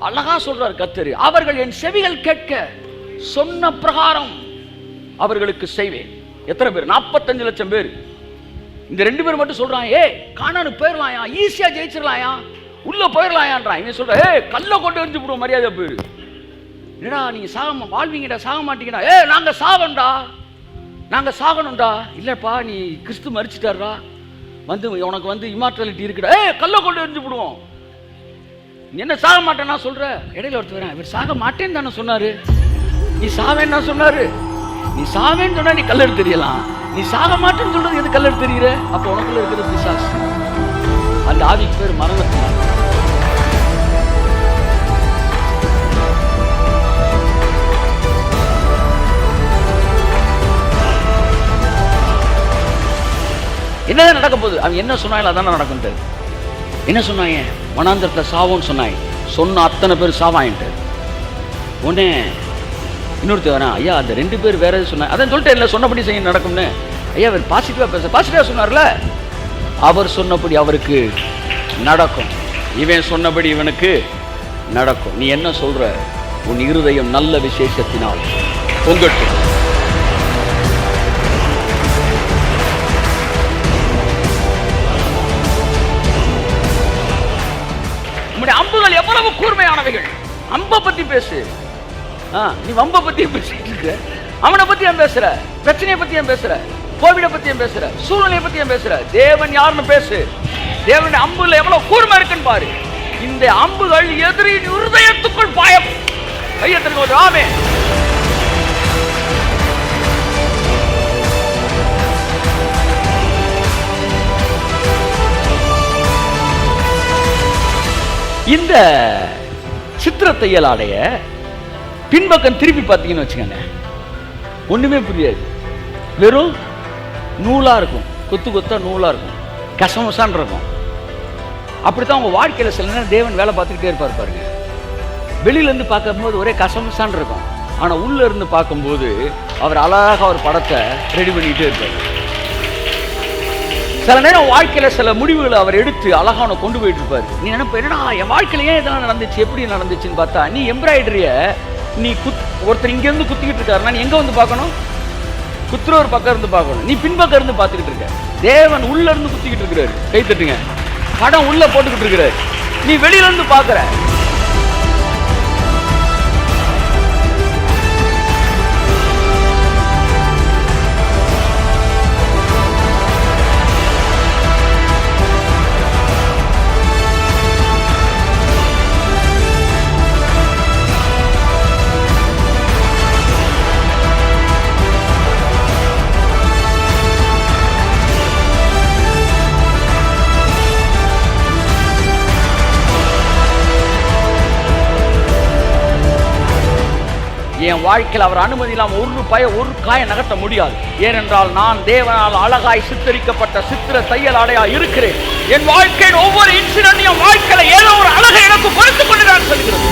அழகா சொல்றார் கர்த்தர், அவர்கள் என் செவிகள் கேட்க சொன்ன பிரகாரம் அவர்களுக்கு செய்வேன். எத்தனை பேர்? 45 லட்சம் பேர். இந்த 2 பேர் மட்டும் சொல்றான், ஏ கானானு போயிடலாயா, ஈஸியா ஜெயிச்சிடலாயா, உள்ள போயிடலாயான்றான். இவன் சொல்ற, ஏ கல்ல கொண்டு வந்து விடுவோம், மரியாதை போயிரு. என்னடா நீங்க சாக வாழ்வீங்கடா, சாக மாட்டீங்கடா? ஏ நாங்க சாவண்டா, நாங்க சாகணும்டா. இல்லப்பா நீ கிறிஸ்து மரிச்சிட்டாரா, வந்து உனக்கு வந்து இமார்டாலிட்டி இருக்குடா. ஏ கல்ல கொண்டு வந்து விடுவோம். நீ என்ன சாக மாட்டேன்னா சொல்ற? இடையில ஒருத்தர், இவர் சாக மாட்டேன்னு தானே சொன்னாரு, நீ சாவேன்னா சொன்னாரு. நீ சாவேன்னு சொன்னா நீ கல்லெடுத்து தெரியலாம், நீ சாக மாட்டேன்னு சொல்றது எது கல்லெடுத்து தெரியுற? அப்ப உனக்குள்ள இருக்கிற பிசாசு, அந்த ஆவிக்கு பேர் மரணத்தினால். என்னதான் நடக்க போகுது? அவன் என்ன சொன்னாலும் அதான நடக்கும். என்ன சொன்னாங்க? வனாந்தரத்தில் சாவோன்னு சொன்னாங்க. சொன்ன அத்தனை பேர் சாவாயின்ட்டு. உடனே இன்னொருத்தர் வரேன், ஐயா அந்த 2 பேர் வேற எது சொன்னாங்க, அதான் சொல்லிட்டு இல்லை சொன்னபடி செய்ய நடக்கும்னு. ஐயா அவர் பாசிட்டிவாக பேச, பாசிட்டிவாக சொன்னார்ல, அவர் சொன்னபடி அவருக்கு நடக்கும், இவன் சொன்னபடி இவனுக்கு நடக்கும். நீ என்ன சொல்ற? உன் இருதயம் நல்ல விசேஷத்தினால் பொங்கட்டும். அம்புகள் எவ்வளவு கூர்மையானவைகள். அம்ப பத்தி பேசு. நீ வம்ப பத்தி பேசிட்டு இருக்க, அவனை பத்தி ஏன் பேசுற? பிரச்சனையை பத்தி ஏன் பேசுற? கோவிட பத்தி ஏன் பேசுற? சூழ்நிலையை பத்தி ஏன் பேசுற? தேவன் யாருன்னு பேசு. தேவனுடைய அம்புல எவ்வளவு கூர்மை இருக்குன்னு பாரு. இந்த அம்புகள் எதிரின் இருதயத்துக்குள் பாயம். கையத்திற்கு ஆமே. இந்த சித்திர தையல் ஆடைய பின்பக்கம் திருப்பி பார்த்தீங்கன்னு வச்சுக்கோங்க, ஒண்ணுமே புரியாது. வெறும் நூலா இருக்கும், கொத்து கொத்தா நூலா இருக்கும், கசமசான் இருக்கும். அப்படித்தான் உங்க வாழ்க்கையில சில நேரம் தேவன் வேலை பார்த்துக்கிட்டே இருப்பார் பாருங்க. வெளியில இருந்து பார்க்கும்போது ஒரே கசமசான் இருக்கும், ஆனா உள்ள இருந்து பார்க்கும்போது அவர் அழகாக ஒரு படத்தை ரெடி பண்ணிட்டே இருப்பார். சில நேரம் வாழ்க்கையில சில முடிவுகளை அவர் எடுத்து அழகான கொண்டு போயிட்டு இருப்பாரு. நீ நினைப்ப, என்னடா என் வாழ்க்கையில ஏன் இதெல்லாம் நடந்துச்சு, எப்படி நடந்துச்சுன்னு பார்த்தா, நீ எம்ப்ராய்டரிய நீ ஒருத்தர் இங்க இருந்து குத்திக்கிட்டு இருக்காருன்னா நீ எங்க வந்து பார்க்கணும்? குத்துற ஒரு பக்கம் இருந்து பார்க்கணும். நீ பின்பக்கம் இருந்து பார்த்துக்கிட்டு இருக்க. தேவன் உள்ள இருந்து குத்திக்கிட்டு இருக்கிறாரு. கை தட்டுங்க. படம் உள்ள போட்டுக்கிட்டு இருக்கிறாரு, நீ வெளியில இருந்து பார்க்கிற. என் வாழ்க்கையில் அவர் அனுமதி இல்லாமல் ஒரு காயம் நகர்த்த முடியாது. ஏனென்றால் நான் தேவனால் அழகாய் சித்தரிக்கப்பட்ட சித்திர தையல் ஆடையா இருக்கிறேன். என் வாழ்க்கையின் ஒவ்வொரு இன்சிடென்ட் என் வாழ்க்கையில ஏதோ ஒரு அழகை எனக்கு கொடுத்துக் கொண்டு நான் சொல்கிறேன்.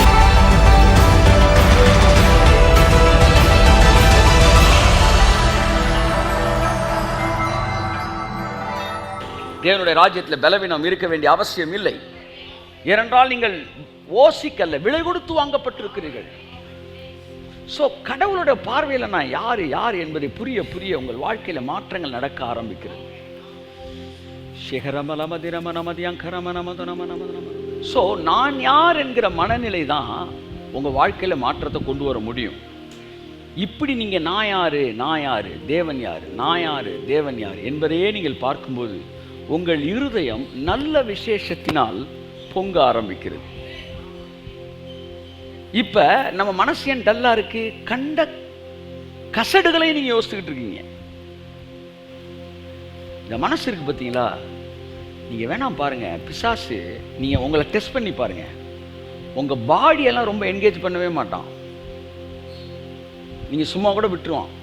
தேவனுடைய ராஜ்யத்தில் பலவீனம் இருக்க வேண்டிய அவசியம் இல்லை. ஏனென்றால் நீங்கள் ஓசிக்கல்ல விலை கொடுத்து வாங்கப்பட்டிருக்கிறீர்கள். ஸோ கடவுளுடைய பார்வையில் நான் யார் யார் என்பதை புரிய புரிய உங்கள் வாழ்க்கையில் மாற்றங்கள் நடக்க ஆரம்பிக்கிறது. ஸோ நான் யார் என்கிற மனநிலை தான் உங்கள் வாழ்க்கையில் மாற்றத்தை கொண்டு வர முடியும். இப்படி நீங்கள் நான் யாரு தேவன் யாரு, நான் யாரு தேவன் யார் என்பதையே நீங்கள் பார்க்கும்போது உங்கள் இருதயம் நல்ல விசேஷத்தினால் பொங்க ஆரம்பிக்கிறது. இப்ப நம்ம மனசு ஏன் டல்லா இருக்கு? கண்ட கசடுகளை நீங்க யோசிச்சுக்கிட்டு இருக்கீங்க. இந்த மனசு இருக்கு பார்த்தீங்களா? நீங்க வேணாம் பாருங்க, பிசாசு நீங்க உங்களை டெஸ்ட் பண்ணி பாருங்க. உங்க பாடியெல்லாம் ரொம்ப என்கேஜ் பண்ணவே மாட்டான், நீங்க சும்மா கூட விட்டுருவான்.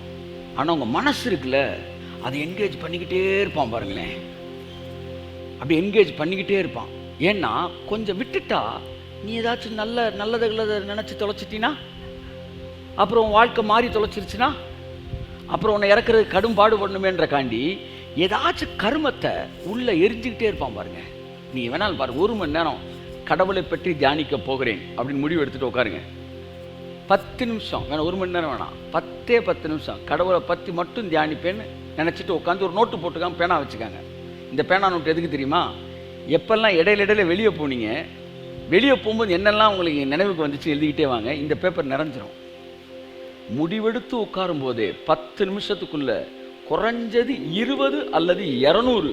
ஆனா உங்க மனசு இருக்குல்ல, அதை என்கேஜ் பண்ணிக்கிட்டே இருப்பான் பாருங்களேன். அப்படி என்கேஜ் பண்ணிக்கிட்டே இருப்பான். ஏன்னா கொஞ்சம் விட்டுட்டா நீ ஏதாச்சும் நல்லதை நினச்சி தொலைச்சிட்டினா, அப்புறம் வாழ்க்கை மாறி தொலைச்சிருச்சுன்னா, அப்புறம் உன்னை இறக்குறது கடும் பாடுபடணுமேன்ற காண்டி ஏதாச்சும் கருமத்தை உள்ள எரிஞ்சுக்கிட்டே இருப்பான் பாருங்க. நீ வேணாலும் பாருங்க, 1 மணி நேரம் கடவுளை பற்றி தியானிக்க போகிறேன் அப்படின்னு முடிவு எடுத்துகிட்டு உட்காருங்க. 10 நிமிஷம் வேணாம், 1 மணி நேரம் வேணாம், 10 நிமிஷம் கடவுளை பற்றி மட்டும் தியானிப்பேன்னு நினச்சிட்டு உட்காந்து ஒரு நோட்டு போட்டுக்காம பேனா வச்சுக்காங்க. இந்த பேனா நோட்டு எதுக்கு தெரியுமா? எப்பெல்லாம் இடையில வெளியே போனீங்க, வெளியே போகும்போது என்னெல்லாம் உங்களுக்கு நினைவுக்கு வந்துச்சு எழுதிக்கிட்டே வாங்க. இந்த பேப்பர் நிறைஞ்சிரும். முடிவெடுத்து உட்காரும் போதே 10 நிமிஷத்துக்குள்ள குறைஞ்சது 20 அல்லது 200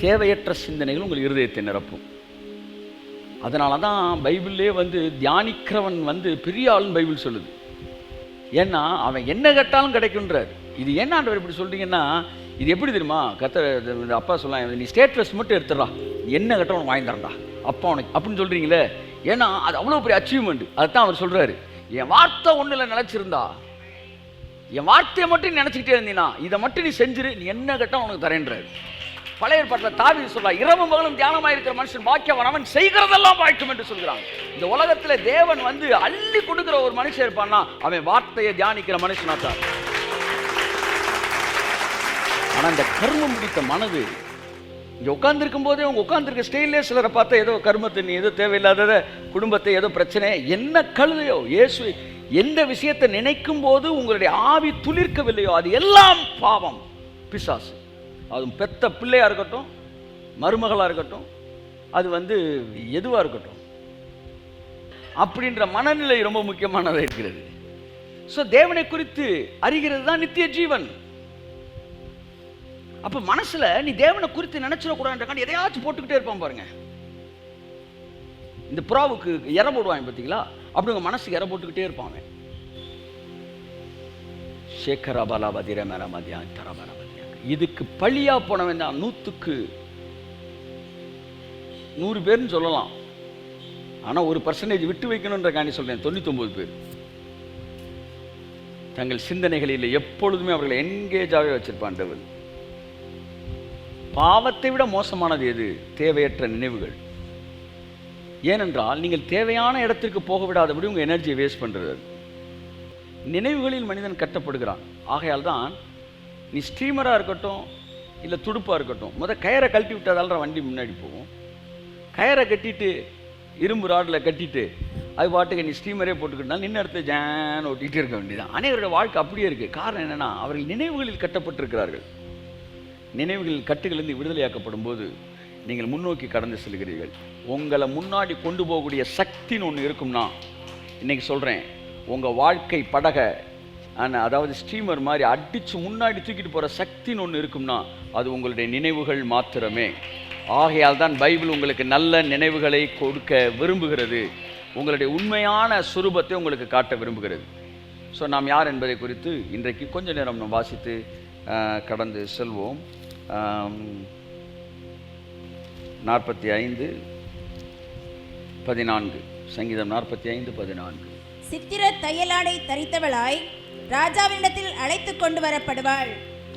தேவையற்ற சிந்தனைகள் உங்கள் இருதயத்தை நிரப்பும். அதனால தான் பைபிள்லே தியானிக்கிறவன் பெரிய ஆளுன்னு பைபிள் சொல்லுது. ஏன்னா அவன் என்ன கேட்டாலும் கிடைக்குன்றார். இது என்ன ஆண்டவர் இப்படி சொல்றீங்கன்னா, இது எப்படி தெரியுமா? அப்பா சொல்லலாம், நீ ஸ்டேட்டஸ் மட்டும் எடுத்துடா, என்ன கேட்டால் உனக்கு வாங்கி தரண்டா அப்பா உனக்கு அப்படின்னு சொல்றீங்களே. ஏன்னா அது அவ்வளோ பெரிய அச்சீவ்மெண்ட். அதுதான் அவர் சொல்றாரு, என் வார்த்தை ஒன்றில் நினைச்சிருந்தா, என் வார்த்தையை மட்டும் நினைச்சுக்கிட்டே இருந்தீங்கன்னா, இதை மட்டும் நீ செஞ்சிரு, நீ என்ன கேட்டால் உனக்கு தரேன்றாரு. பழைய ஏற்பாட்டில் தாவீது சொல்றா, இரவும் பகலும் தியானமாக இருக்கிற மனுஷன் பாக்கியவான், அவன் செய்கிறதெல்லாம் வாய்க்கும் என்று சொல்கிறான். இந்த உலகத்தில் தேவன் அள்ளி கொடுக்கிற ஒரு மனுஷன் இருப்பான்னா அவன் வார்த்தையை தியானிக்கிற மனுஷனா தான். ஆனா இந்த கர்மம் பிடித்த மனது இங்க உட்கார்ந்துருக்கும் போதே உங்க உட்கார்ந்துருக்க ஸ்டைலே சிலரை பார்த்தா ஏதோ கர்மத்தை, நீ ஏதோ தேவையில்லாத குடும்பத்தை, ஏதோ பிரச்சனை, என்ன கழுதையோ இயேசு எந்த விஷயத்தை நினைக்கும் போது உங்களுடைய ஆவி துளிர்க்கவில்லையோ அது எல்லாம் பாவம், பிசாசு. அது பெத்த பிள்ளையா இருக்கட்டும், மருமகளா இருக்கட்டும், அது எதுவா இருக்கட்டும், அப்படின்ற மனநிலை ரொம்ப முக்கியமானதாக இருக்கிறது. ஸோ தேவனை குறித்து அறிகிறது தான் நித்திய ஜீவன். அப்ப மனசுல நீ தேவனை குறித்து நினைச்சிடக்கூடாதுன்றக்காண்டி எதையாச்சும் போட்டுக்கிட்டே இருப்பான் பாருங்க. இந்த புறாவுக்கு இற போடுவாங்க பார்த்தீங்களா, அப்படி உங்க மனசுக்கு இற போட்டுக்கிட்டே இருப்பாங்க. இதுக்கு பழியா போனவன் தான் 100க்கு 100 பேர்னு சொல்லலாம். ஆனா 1% விட்டு வைக்கணும்ன்ற காண்டி சொல்றேன். 99 பேர் தங்கள் சிந்தனைகளில் எப்பொழுதுமே அவர்களை என்கேஜாகவே வச்சிருப்பான். பாவத்தை விட மோசமானது எது? தேவையற்ற நினைவுகள். ஏனென்றால் நீங்கள் தேவையான இடத்திற்கு போக விடாதபடி உங்கள் எனர்ஜியை வேஸ்ட் பண்ணுறது. நினைவுகளில் மனிதன் கட்டப்படுகிறான். ஆகையால் தான் நீ ஸ்ட்ரீமராக இருக்கட்டும் இல்லை துடுப்பாக இருக்கட்டும், கயிறை கழட்டி விட்டாதால் வண்டி முன்னாடி போகும். கயிறை கட்டிட்டு இரும்பு ராடில் கட்டிட்டு அது பாட்டுக்கு நீ ஸ்ட்ரீமரே போட்டுக்கிட்டால் நின்று இடத்துல ஜான் ஓட்டிகிட்டு இருக்க வேண்டியதான். அனைவருடைய வாழ்க்கை அப்படியே இருக்குது. காரணம் என்னென்னா, அவர்கள் நினைவுகளில் கட்டப்பட்டிருக்கிறார்கள். நினைவுகளில் கட்டுகளிலிருந்து விடுதலையாக்கப்படும் போது நீங்கள் முன்னோக்கி கடந்து செல்கிறீர்கள். உங்களை முன்னாடி கொண்டு போகக்கூடிய சக்தின்னு ஒன்று இருக்கும்னா, இன்னைக்கு சொல்கிறேன், உங்கள் வாழ்க்கை படகை அதாவது ஸ்டீமர் மாதிரி அடித்து முன்னாடி தூக்கிட்டு போகிற சக்தின்னு ஒன்று இருக்கும்னா அது உங்களுடைய நினைவுகள் மாத்திரமே. ஆகையால் தான் பைபிள் உங்களுக்கு நல்ல நினைவுகளை கொடுக்க விரும்புகிறது. உங்களுடைய உண்மையான சுரூபத்தை உங்களுக்கு காட்ட விரும்புகிறது. ஸோ நாம் யார் என்பதை குறித்து இன்றைக்கு கொஞ்ச நேரம் நாம் வாசித்து கடந்து செல்வோம். 45:14 சங்கீதம் 45:14. சித்திர தையலாடை தரித்தவளாய் ராஜாவினிடத்தில் அழைத்து கொண்டு வரப்படுவாள்.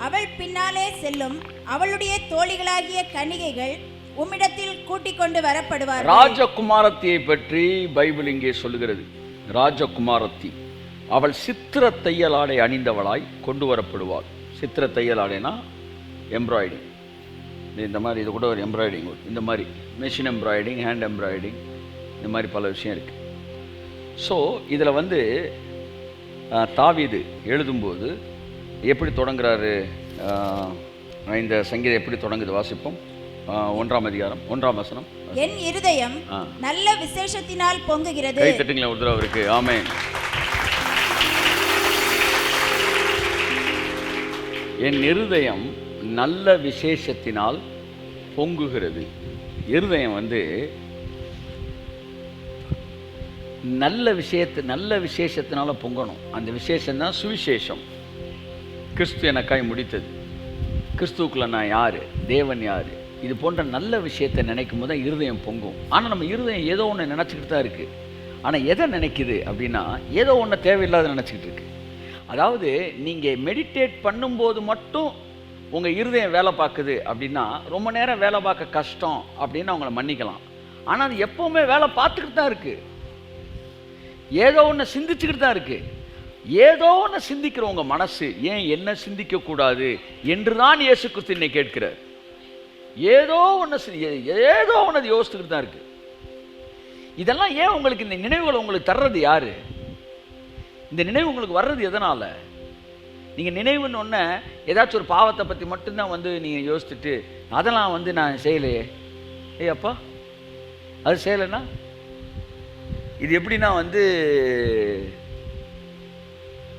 அவள் பின்னாலே செல்லும். அவளுடைய தோழிகளாகிய கன்னிகைகள் உம்மிடத்தில் கூட்டிக் கொண்டு வரப்படுவார். ராஜகுமாரத்தியை பற்றி பைபிள் இங்கே சொல்லுகிறது. ராஜகுமாரத்தி அவள் சித்திர தையலாடை அணிந்தவளாய் கொண்டு வரப்படுவாள். சித்திர தையலாடைனா எம்ப்ராய்டிங். இந்த மாதிரி இது கூட ஒரு எம்ப்ராய்டிங், இந்த மாதிரி மெஷின் எம்ப்ராய்டிங், ஹேண்ட் எம்ப்ராய்டிங், இந்த மாதிரி பல விஷயம் இருக்குது. ஸோ இதில் தாவீது எழுதும்போது எப்படி தொடங்குறாரு, இந்த சங்கீதம் எப்படி தொடங்குது வாசிப்போம். 1ஆம் அதிகாரம் 1ஆம் வசனம். என் இருதயம் நல்ல விசேஷத்தினால் பொங்குகிறது. கை தட்டுங்களேன் ஒரு தடவை அவருக்கு. ஆமென். என் இருதயம் நல்ல விசேஷத்தினால் பொங்குகிறது. இருதயம் நல்ல விசேஷத்தினால பொங்கணும். அந்த விசேஷம் தான் சுவிசேஷம். கிறிஸ்து எனக்காய் முடித்தது, கிறிஸ்துவுக்குள்ள நான் யாரு, தேவன் யாரு, இது போன்ற நல்ல விஷயத்தை நினைக்கும் போது தான் இருதயம் பொங்கும். ஆனால் நம்ம இருதயம் ஏதோ ஒன்று நினச்சிக்கிட்டு தான் இருக்குது. ஆனால் எதை நினைக்குது அப்படின்னா, ஏதோ ஒன்று தேவையில்லாத நினச்சிக்கிட்டு இருக்கு. அதாவது நீங்கள் மெடிடேட் பண்ணும்போது மட்டும் உங்கள் இருதயம் வேலை பார்க்குது அப்படின்னா, ரொம்ப நேரம் வேலை பார்க்க கஷ்டம் அப்படின்னு அவங்கள மன்னிக்கலாம். ஆனால் அது எப்போவுமே வேலை பார்த்துக்கிட்டு தான் இருக்குது. ஏதோ ஒன்று சிந்திச்சுக்கிட்டு தான் இருக்குது. ஏதோ ஒன்று சிந்திக்கிற உங்கள் மனசு ஏன் என்ன சிந்திக்கக்கூடாது என்று தான் இயேசு கிறிஸ்து என்னை கேட்கிறார். ஏதோ ஒன்று அது யோசிச்சுக்கிட்டு தான் இருக்குது. இதெல்லாம் ஏன் உங்களுக்கு இந்த நினைவுகளை உங்களுக்கு தர்றது யாரு? இந்த நினைவு உங்களுக்கு வர்றது எதனால? நீங்க நினைவுன்னு ஒன்று ஏதாச்சும் ஒரு பாவத்தை பற்றி மட்டும்தான் வந்து நீங்க யோசிச்சுட்டு அதெல்லாம் வந்து நான் செய்யலையே, ஏய் அப்பா அது செய்யலைன்னா இது எப்படின்னா வந்து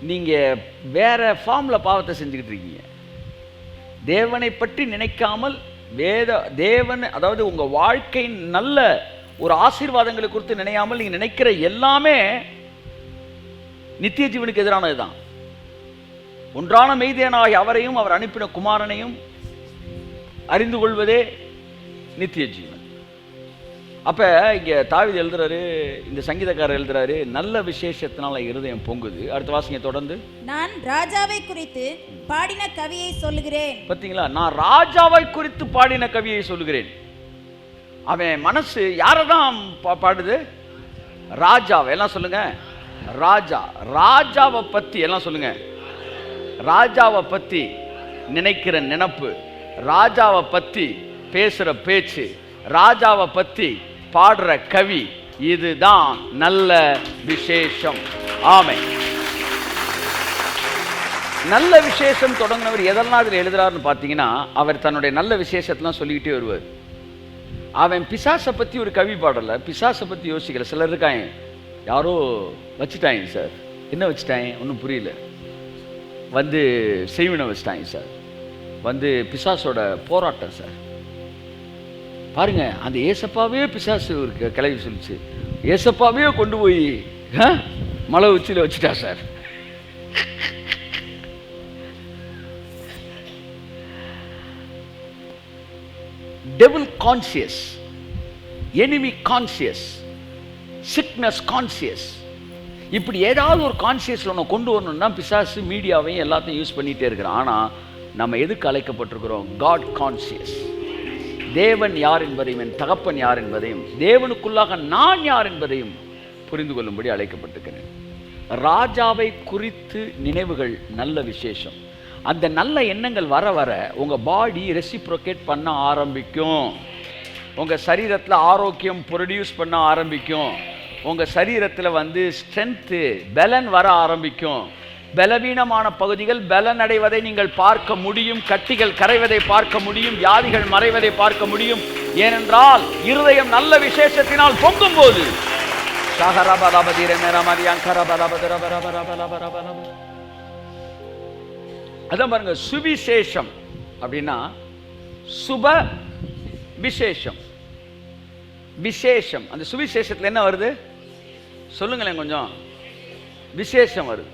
நீங்க வேற ஃபார்ம்ல பாவத்தை செஞ்சுக்கிட்டு இருக்கீங்க. தேவனை பற்றி நினைக்காமல் தேவன், அதாவது உங்க வாழ்க்கை நல்ல ஒரு ஆசீர்வாதங்களை குறித்து நினையாமல் நீங்க நினைக்கிற எல்லாமே நித்திய ஜீவனுக்கு எதிரானதுதான். ஒன்றான மெய்தேனாகிய அவரையும் அவர் அனுப்பின குமாரனையும் அறிந்து கொள்வதே நித்திய ஜீவன். அப்ப இங்க தாவீது எழுதுறாரு, இந்த சங்கீதக்காரர் எழுதுறாரு, நல்ல விசேஷத்தினால இருதயம் பொங்குது. அடுத்த வாசிங்க தொடர்ந்து. நான் ராஜாவை குறித்து பாடின கவியை சொல்லுகிறேன். பாத்தீங்களா, நான் ராஜாவை குறித்து பாடின கவியை சொல்லுகிறேன். அவன் மனசு யாரதான் பாடுது? ராஜாவை. எல்லாம் சொல்லுங்க, ராஜா. ராஜாவை பத்தி எல்லாம் சொல்லுங்க. ராஜாவை பத்தி நினைக்கிற நினைப்பு, ராஜாவை பத்தி பேசுற பேச்சு, ராஜாவை பத்தி பாடுற கவி, இதுதான் நல்ல விசேஷம். ஆமென். நல்ல விசேஷம் தொடங்கினவர் எதெல்லாம் அதில் எழுதுறாருன்னு பார்த்தீங்கன்னா, அவர் தன்னுடைய நல்ல விசேஷத்தெல்லாம் சொல்லிக்கிட்டே வருவார். அவன் பிசாசை பற்றி ஒரு கவி பாடலை, பிசாசை பற்றி யோசிக்கல. சிலர் இருக்காங்க, யாரோ வச்சுட்டாங்க சார். என்ன வச்சுட்டாங்க ஒன்றும் புரியல. வந்து செய்வினை வச்சுட்டாங்க சார். வந்து பிசாசோட போராட்டம் சார். பாருங்க, அந்த ஏசப்பாவே பிசாசு ஒரு கிளவி சொல்லிச்சு, ஏசப்பாவே கொண்டு போய் மலை உச்சியில் வச்சுட்டா sir. Devil conscious, enemy conscious, sickness conscious, இப்படி ஏதாவது ஒரு கான்சியஸ்ல ஒன்று கொண்டு வரணும்னா பிசாசு மீடியாவையும் எல்லாத்தையும் யூஸ் பண்ணிகிட்டே இருக்கிறான். ஆனால் நம்ம எதுக்கு அழைக்கப்பட்டிருக்கிறோம்? God conscious. தேவன் யார் என்பதையும் என் தகப்பன் யார் என்பதையும் தேவனுக்குள்ளாக நான் யார் என்பதையும் புரிந்து கொள்ளும்படி அழைக்கப்பட்டிருக்கிறேன். ராஜாவை குறித்து நினைவுகள் நல்ல விசேஷம். அந்த நல்ல எண்ணங்கள் வர வர உங்கள் பாடி ரெசிப்ரோகேட் பண்ண ஆரம்பிக்கும். உங்கள் சரீரத்தில் ஆரோக்கியம் ப்ரொடியூஸ் பண்ண ஆரம்பிக்கும். உங்கள் சரீரத்தில் வந்து ஸ்ட்ரென்த்து, பலன் வர ஆரம்பிக்கும். பலவீனமான பகுதிகள் பலன் அடைவதை நீங்கள் பார்க்க முடியும். கட்டிகள் கரைவதை பார்க்க முடியும். வியாதிகள் மறைவதை பார்க்க முடியும். ஏனென்றால் இருதயம் நல்ல விசேஷத்தினால் பொங்கும் போது அதான் பாருங்க, சுவிசேஷம் அப்படின்னா சுப விசேஷம். விசேஷம், அந்த சுவிசேஷத்தில் என்ன வருது சொல்லுங்களேன் கொஞ்சம். விசேஷம் வருது.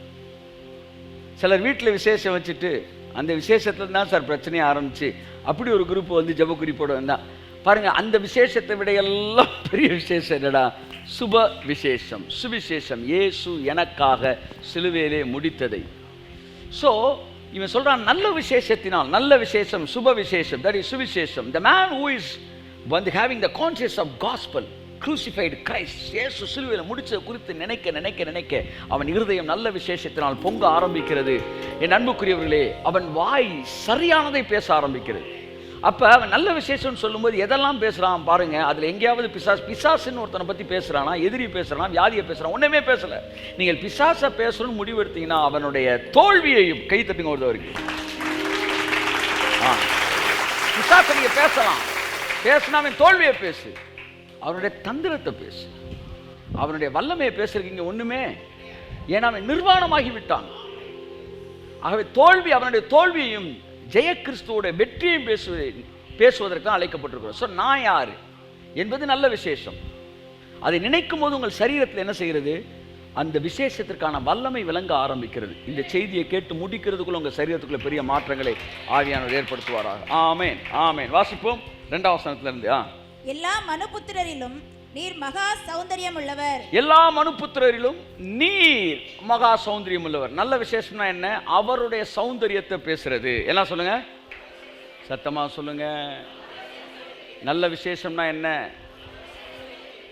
சிலர் வீட்டில் விசேஷம் வச்சுட்டு அந்த விசேஷத்தில் தான் சார் பிரச்சனையை ஆரம்பிச்சு அப்படி ஒரு குரூப் வந்து ஜப குறிப்போட வந்தா பாருங்க. அந்த விசேஷத்தை விட எல்லாம் பெரிய விசேஷம் என்னடா? சுப விசேஷம், சுவிசேஷம். இயேசு எனக்காக சிலுவையிலே முடித்ததை. ஸோ இவன் சொல்றான், நல்ல விசேஷத்தினால், நல்ல விசேஷம், சுப விசேஷம், தட் இஸ் சுவிசேஷம். The man who is having the conscience of gospel, crucified Christ, இயேசு சிலுவையில் முடிச்சதை குறித்து நினைக்க நினைக்க நினைக்க அவன் இருதயம் நல்ல விசேஷத்தினால் பொங்க ஆரம்பிக்கிறது. என் அன்புக்குரியவர்களே, அவன் வாய் சரியானதை பேச ஆரம்பிக்கிறது. அப்போ அவன் நல்ல விசேஷம்னு சொல்லும்போது எதெல்லாம் பேசுகிறான் பாருங்க. அதில் எங்கேயாவது பிசாசுன்னு ஒருத்தனை பற்றி பேசுகிறானா, எதிரி பேசுகிறானா, வியாதியை பேசுகிறான், ஒன்றுமே பேசலை. நீங்கள் பிசாசை பேசணும்னு முடிவு எடுத்தீங்கன்னா அவனுடைய தோல்வியையும் கை தட்டுங்க ஒரு வரைக்கும். பிசாசை நீங்கள் பேசலாம், பேசுனா அவன் தோல்வியை பேசு, அவனுடைய தந்திரத்தை பேசு, அவனுடைய வல்லமையை பேசுறீங்க ஒண்ணுமே. ஏன்னா அவன் நிர்வாணமாகி விட்டான். ஆகவே தோல்வி, அவனுடைய தோல்வியையும் ஜெய கிறிஸ்துவோட வெற்றியையும் பேசுவதற்கு தான் அழைக்கப்பட்டிருக்கிறோம். ஸோ நான் யாரு என்பது நல்ல விசேஷம். அதை நினைக்கும் போது உங்கள் சரீரத்தில் என்ன செய்கிறது? அந்த விசேஷத்திற்கான வல்லமை விளங்க ஆரம்பிக்கிறது. இந்த செய்தியை கேட்டு முடிக்கிறதுக்குள்ள உங்கள் சரீரத்துக்குள்ள பெரிய மாற்றங்களை ஆவியானவர் ஏற்படுத்துவாராக. ஆமென், ஆமென். வாசிப்போம் 2ஆம் வசனத்திலிருந்து. எல்லா மனுபுத்திரரிலும் நீர் மகா சௌந்தரியம் உள்ளவர். எல்லா மனுபுத்திரரிலும் நீர் மகா சௌந்தரியம் உள்ளவர். நல்ல விசேஷம்னா என்ன? அவருடைய சௌந்தரியத்தை பேசுறது. எல்லாம் சொல்லுங்க, சத்தமா சொல்லுங்க. நல்ல விசேஷம்னா என்ன?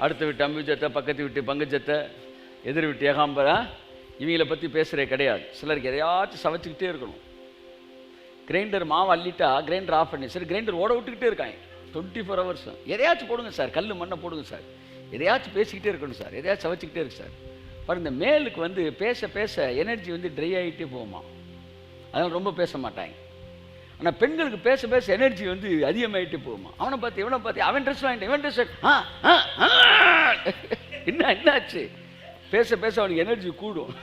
அடுத்த வீட்டு அம்புஜத்தை, பக்கத்து வீட்டு பங்குஜத்தை, எதிர் வீட்டு ஏகாம்பரா, இவங்களை பற்றி பேசுகிறே கிடையாது. சிலருக்கு எதையாச்சும் சமைச்சிக்கிட்டே இருக்கணும். கிரைண்டர் மாவு அள்ளிட்டா கிரைண்டர் ஆஃப் பண்ணி, சரி கிரைண்டர் ஓட விட்டுக்கிட்டே இருக்காங்க 24 hours. எதையாச்சும் போடுங்க சார், கல் மண்ணை போடுங்க சார். எதையாச்சும் பேசிக்கிட்டே இருக்கணும் சார், எதையாச்சும் சவச்சிக்கிட்டே இருக்கு சார். பாருங்க, இந்த மேலுக்கு வந்து பேச பேச எனர்ஜி வந்து ட்ரை ஆகிட்டே போகுமா, அதனால் ரொம்ப பேச மாட்டாங்க. ஆனால் பெண்களுக்கு பேச பேச எனர்ஜி வந்து அதிகமாகிட்டே போகுமா. அவனை பார்த்து இவனை பார்த்து, அவன் ட்ரெஸ் வாங்கிட்டு இவன் ட்ரெஸ் என்னாச்சு, பேச பேச அவனுக்கு எனர்ஜி கூடும்,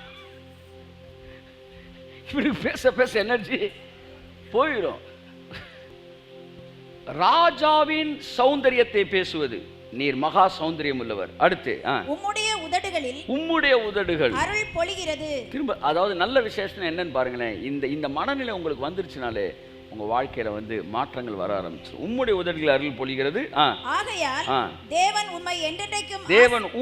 இவனுக்கு பேச பேச எனர்ஜி போயிடும். ராஜாவின் சௌந்தரியத்தை பேசுவது, நீர் மகா சௌந்தரியம் உள்ளவர். அடுத்து, உம்முடைய உதடுகள் அருள் பொழிகிறது. திரும்ப அதாவது நல்ல விசேஷம் என்னன்னு பாருங்களேன். இந்த மனநிலை உங்களுக்கு வந்துருச்சுனாலே உங்க வாழ்க்கையில வந்து மாற்றங்கள் வர ஆரம்பிச்சு. உம்முடைய உதடுகள் அருள் பொழிகிறது. ஆகையால் தேவன்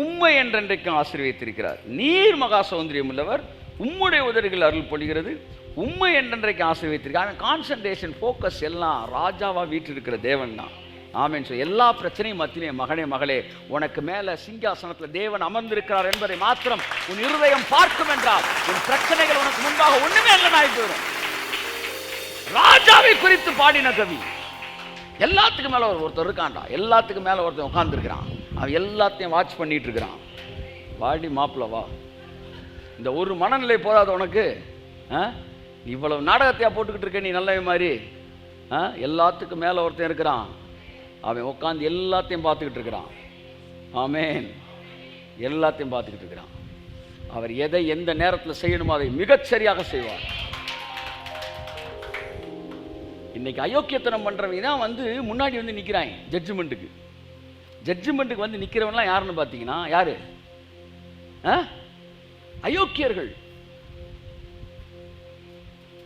உம்மை என்றென்றைக்கும் ஆசீர்வதித்திருக்கிறார். நீர் மகா சௌந்தரியம் உள்ளவர், உம்முடைய உதடுகள் அருள் பொழிகிறது, உம்மை என்றென்றைக்கு ஆசீர்வதித்திருக்காங்க. கான்சன்ட்ரேஷன், ஃபோக்கஸ் எல்லாம் ராஜாவா வீற்றிருக்கிற தேவன் தான். ஆமென். எல்லா பிரச்சனையும் மத்தியிலே மகனே மகளே, உனக்கு மேல சிங்காசனத்தில் தேவன் அமர்ந்திருக்கிறார் என்பதை மாத்திரம் உன் இருதயம் பார்க்கும் என்றால் உன் பிரச்சனைகள் உனக்கு முன்பாக ஒண்ணுமே இல்லைனாய் போயிடும். ராஜாவை குறித்து பாடின கவி, எல்லாத்துக்கும் மேல ஒருத்தர் இருக்கான்டா, எல்லாத்துக்கும் மேல ஒருத்தர் உட்கார்ந்து இருக்கிறான், அவன் எல்லாத்தையும் வாட்ச் பண்ணிட்டு இருக்கிறான். வாடி மாப்பிள்ள வா, இந்த ஒரு மனநிலை போதாது உனக்கு? இவ்வளவு நாடகத்தையா போட்டுக்கிட்டு இருக்க நீ நல்ல மாதிரி? எல்லாத்துக்கும் மேல ஒருத்தன் இருக்கிறான், அவன் உட்காந்து எல்லாத்தையும் பார்த்துக்கிட்டு இருக்கிறான். ஆமென். எல்லாத்தையும் பார்த்துக்கிட்டு இருக்கிறான். அவர் எதை எந்த நேரத்தில் செய்யணுமோ அதை மிகச்சரியாக செய்வார். இன்னைக்கு அயோக்கியத்தனம் பண்றவங்க தான் வந்து முன்னாடி வந்து நிற்கிறாங்க ஜட்ஜ்மெண்ட்டுக்கு வந்து நிற்கிறவன்லாம் யாருன்னு பார்த்தீங்கன்னா யாரு? அயோக்கியர்கள்.